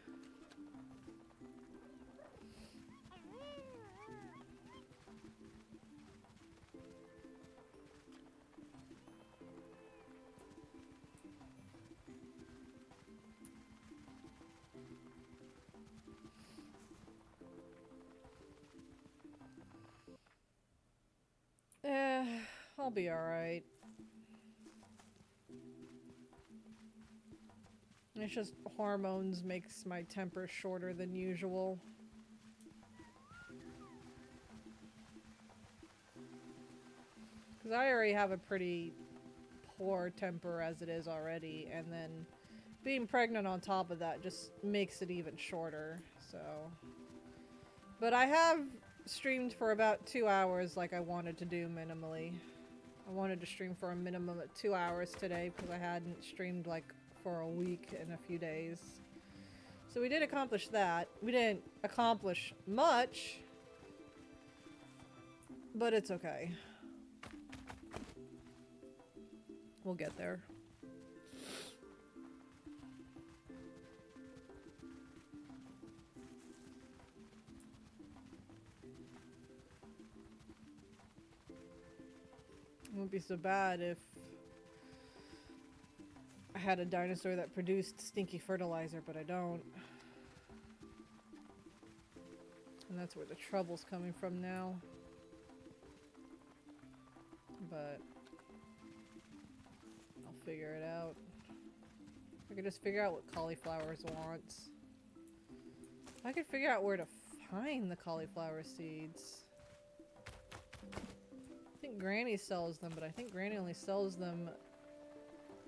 I'll be alright. It's just hormones makes my temper shorter than usual. Because I already have a pretty poor temper as it is already, and then being pregnant on top of that just makes it even shorter, so. But I have streamed for about 2 hours like I wanted to do minimally. I wanted to stream for a minimum of 2 hours today because I hadn't streamed like for a week and a few days. So we did accomplish that. We didn't accomplish much, but it's okay. We'll get there. It wouldn't be so bad if I had a dinosaur that produced stinky fertilizer, but I don't. And that's where the trouble's coming from now. But I'll figure it out. I could just figure out what cauliflowers wants. I could figure out where to find the cauliflower seeds. I think Granny sells them, but I think Granny only sells them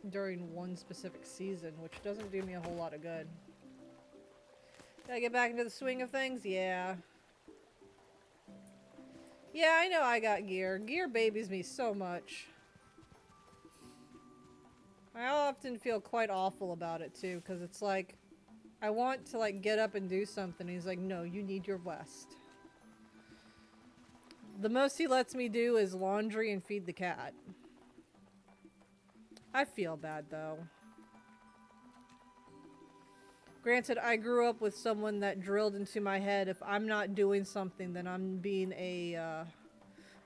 during one specific season, which doesn't do me a whole lot of good. Did I get back into the swing of things? Yeah. Yeah, I know I got gear. Gear babies me so much. I often feel quite awful about it too, because it's like, I want to like get up and do something. He's like, no, you need your rest. The most he lets me do is laundry and feed the cat. I feel bad though. Granted, I grew up with someone that drilled into my head, if I'm not doing something, then I'm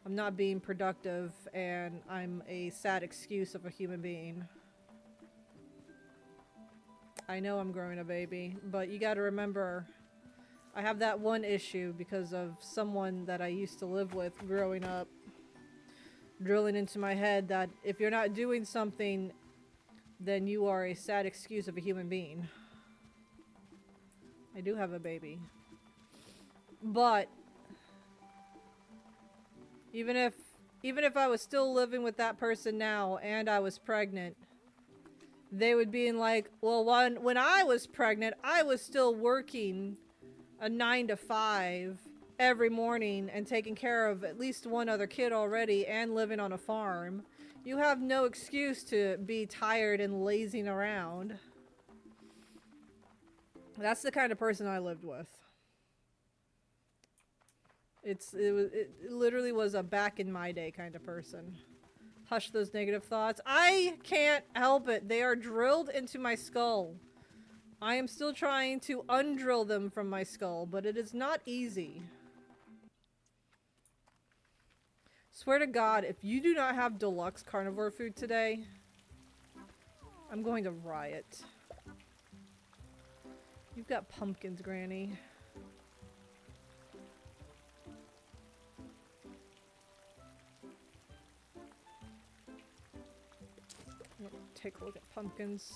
not being productive, and I'm a sad excuse of a human being. I know I'm growing a baby, but you gotta remember, I have that one issue because of someone that I used to live with growing up, drilling into my head that if you're not doing something, then you are a sad excuse of a human being. I do have a baby. But even if I was still living with that person now and I was pregnant, they would be in like, well, when I was pregnant, I was still working a 9 to 5 every morning and taking care of at least one other kid already and living on a farm. You have no excuse to be tired and lazing around. That's the kind of person I lived with. It literally was a back in my day kind of person. Hush those negative thoughts. I can't help it. They are drilled into my skull. I am still trying to undrill them from my skull, but it is not easy. Swear to God, if you do not have deluxe carnivore food today, I'm going to riot. You've got pumpkins, Granny. Take a look at pumpkins.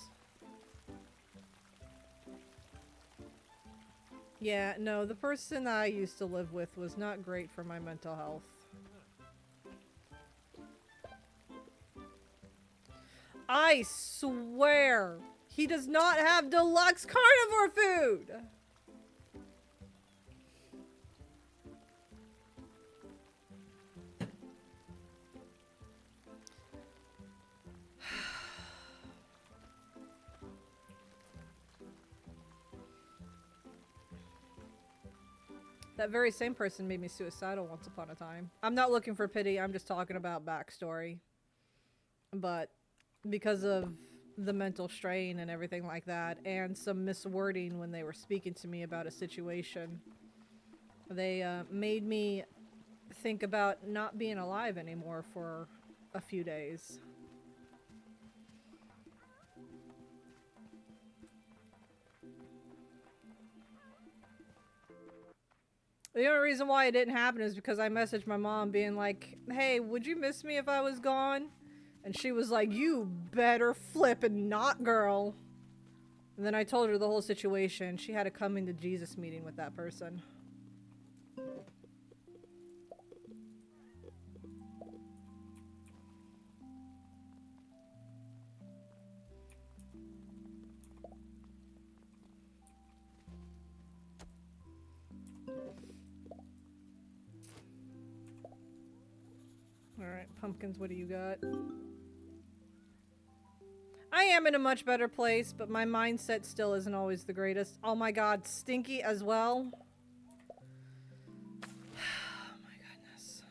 Yeah, no, the person I used to live with was not great for my mental health. I swear, he does not have deluxe carnivore food! That very same person made me suicidal once upon a time. I'm not looking for pity, I'm just talking about backstory. But because of the mental strain and everything like that, and some miswording when they were speaking to me about a situation, they made me think about not being alive anymore for a few days. The only reason why it didn't happen is because I messaged my mom being like, hey, would you miss me if I was gone? And she was like, you better flip and not, girl. And then I told her the whole situation. She had a coming to Jesus meeting with that person. Alright, pumpkins, what do you got? I am in a much better place, but my mindset still isn't always the greatest. Oh my god, Stinky as well? Oh my goodness.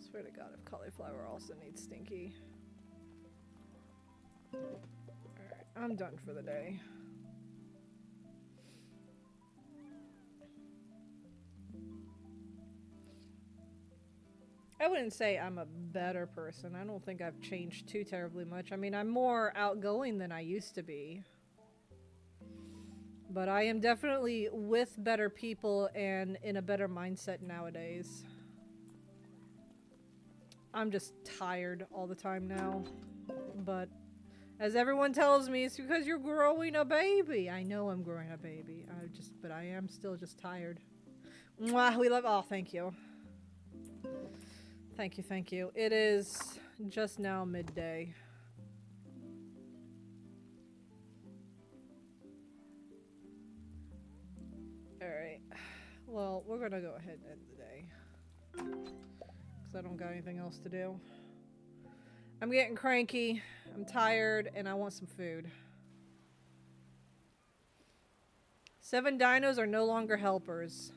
Swear to god if cauliflower also needs Stinky. Alright, I'm done for the day. I wouldn't say I'm a better person. I don't think I've changed too terribly much. I mean, I'm more outgoing than I used to be. But I am definitely with better people and in a better mindset nowadays. I'm just tired all the time now. But as everyone tells me, it's because you're growing a baby. I know I'm growing a baby. But I am still just tired. Mwah, we love, oh, thank you. Thank you, thank you. It is just now midday. Alright. Well, we're gonna go ahead and end the day. Because I don't got anything else to do. I'm getting cranky, I'm tired, and I want some food. 7 dinos are no longer helpers.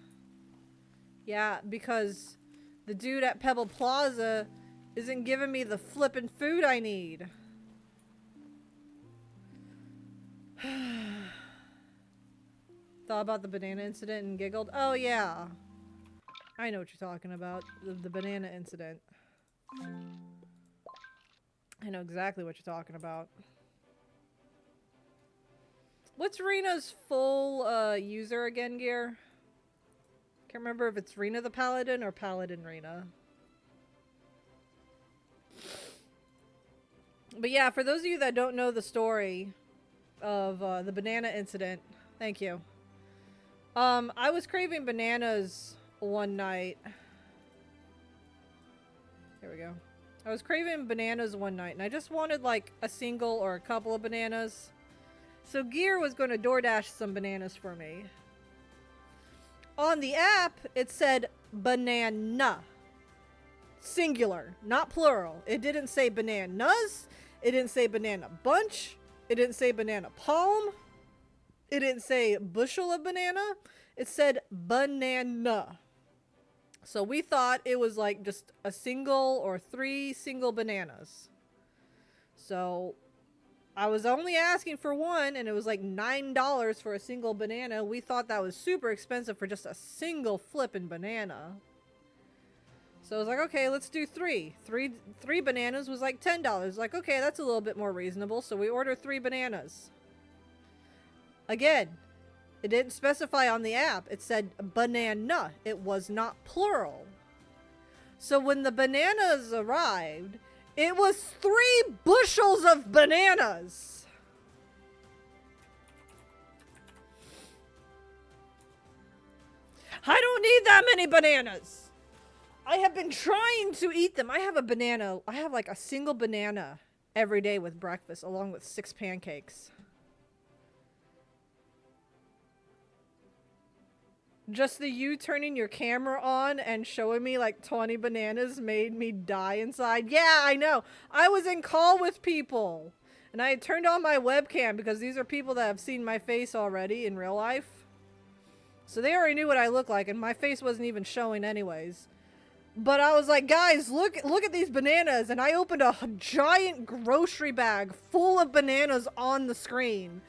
Yeah, because the dude at Pebble Plaza isn't giving me the flippin' food I need. Thought about the banana incident and giggled. Oh yeah. I know what you're talking about. The banana incident. I know exactly what you're talking about. What's Rena's full user again, Gear? Can't remember if it's Rena the Paladin or Paladin Rena. But yeah, for those of you that don't know the story of the banana incident, thank you. I was craving bananas one night. Here we go. I was craving bananas one night, and I just wanted like a single or a couple of bananas. So Gear was going to DoorDash some bananas for me. On the app, it said banana. Singular, not plural. It didn't say bananas. It didn't say banana bunch. It didn't say banana palm. It didn't say bushel of banana. It said banana. So we thought it was like just a single or 3 single bananas. So I was only asking for one, and it was like $9 for a single banana. We thought that was super expensive for just a single flippin' banana. So I was like, okay, let's do 3. Three bananas was like $10. Like, okay, that's a little bit more reasonable. So we ordered 3 bananas. Again, it didn't specify on the app. It said banana. It was not plural. So when the bananas arrived, it was 3 bushels of bananas. I don't need that many bananas. I have been trying to eat them. I have a banana. I have like a single banana every day with breakfast, along with 6 pancakes. Just the you turning your camera on and showing me like 20 bananas made me die inside. Yeah, I know. I was in call with people. And I had turned on my webcam because these are people that have seen my face already in real life. So they already knew what I looked like, and my face wasn't even showing anyways. But I was like, guys, look at these bananas. And I opened a giant grocery bag full of bananas on the screen.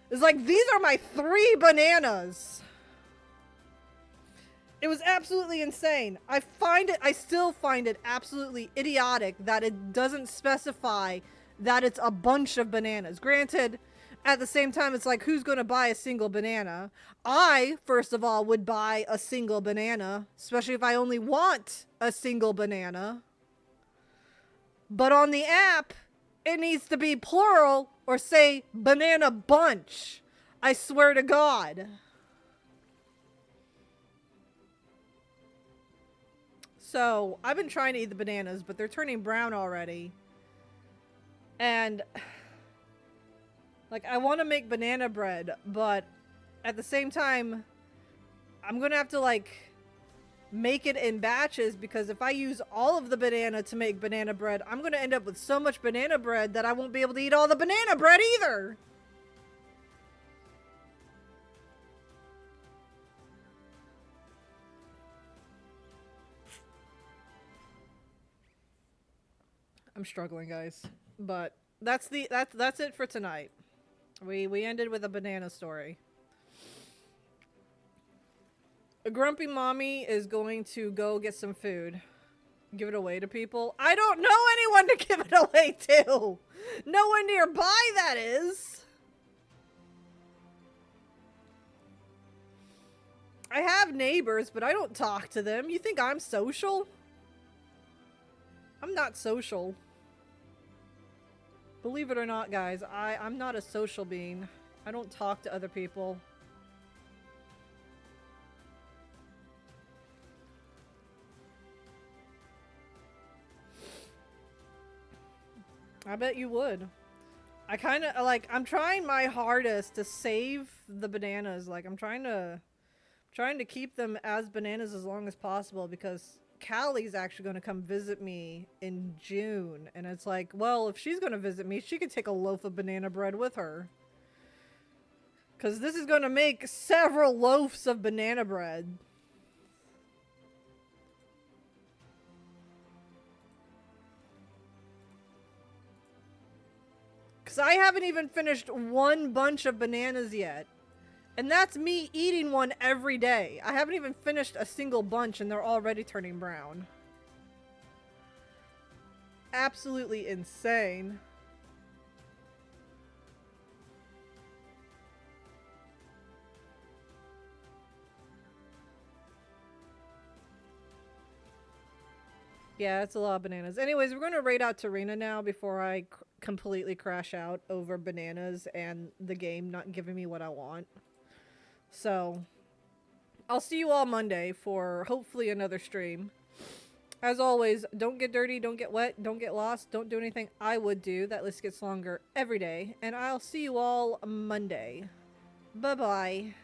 It's like, these are my 3 bananas. It was absolutely insane. I still find it absolutely idiotic that it doesn't specify that it's a bunch of bananas. Granted, at the same time, it's like, who's going to buy a single banana? I, first of all, would buy a single banana, especially if I only want a single banana. But on the app, it needs to be plural or say banana bunch. I swear to God. So, I've been trying to eat the bananas, but they're turning brown already. And, like, I want to make banana bread, but at the same time, I'm going to have to, like, make it in batches, because if I use all of the banana to make banana bread, I'm going to end up with so much banana bread that I won't be able to eat all the banana bread either. I'm struggling, guys, but that's it for tonight. We ended with a banana story. A grumpy mommy is going to go get some food. Give it away to people. I don't know anyone to give it away to. No one nearby, that is. I have neighbors, but I don't talk to them. You think I'm social? I'm not social. Believe it or not, guys, I'm not a social being. I don't talk to other people. I bet you would. I kind of, like, I'm trying my hardest to save the bananas. Like, I'm trying to keep them as bananas as long as possible, because Callie's actually going to come visit me in June, and it's like, well, if she's going to visit me, she could take a loaf of banana bread with her, because this is going to make several loaves of banana bread. Because I haven't even finished one bunch of bananas yet. And that's me eating one every day. I haven't even finished a single bunch and they're already turning brown. Absolutely insane. Yeah, it's a lot of bananas. Anyways, we're going to raid out Tarina now before I completely crash out over bananas and the game not giving me what I want. So, I'll see you all Monday for hopefully another stream. As always, don't get dirty, don't get wet, don't get lost, don't do anything I would do. That list gets longer every day. And I'll see you all Monday. Bye-bye.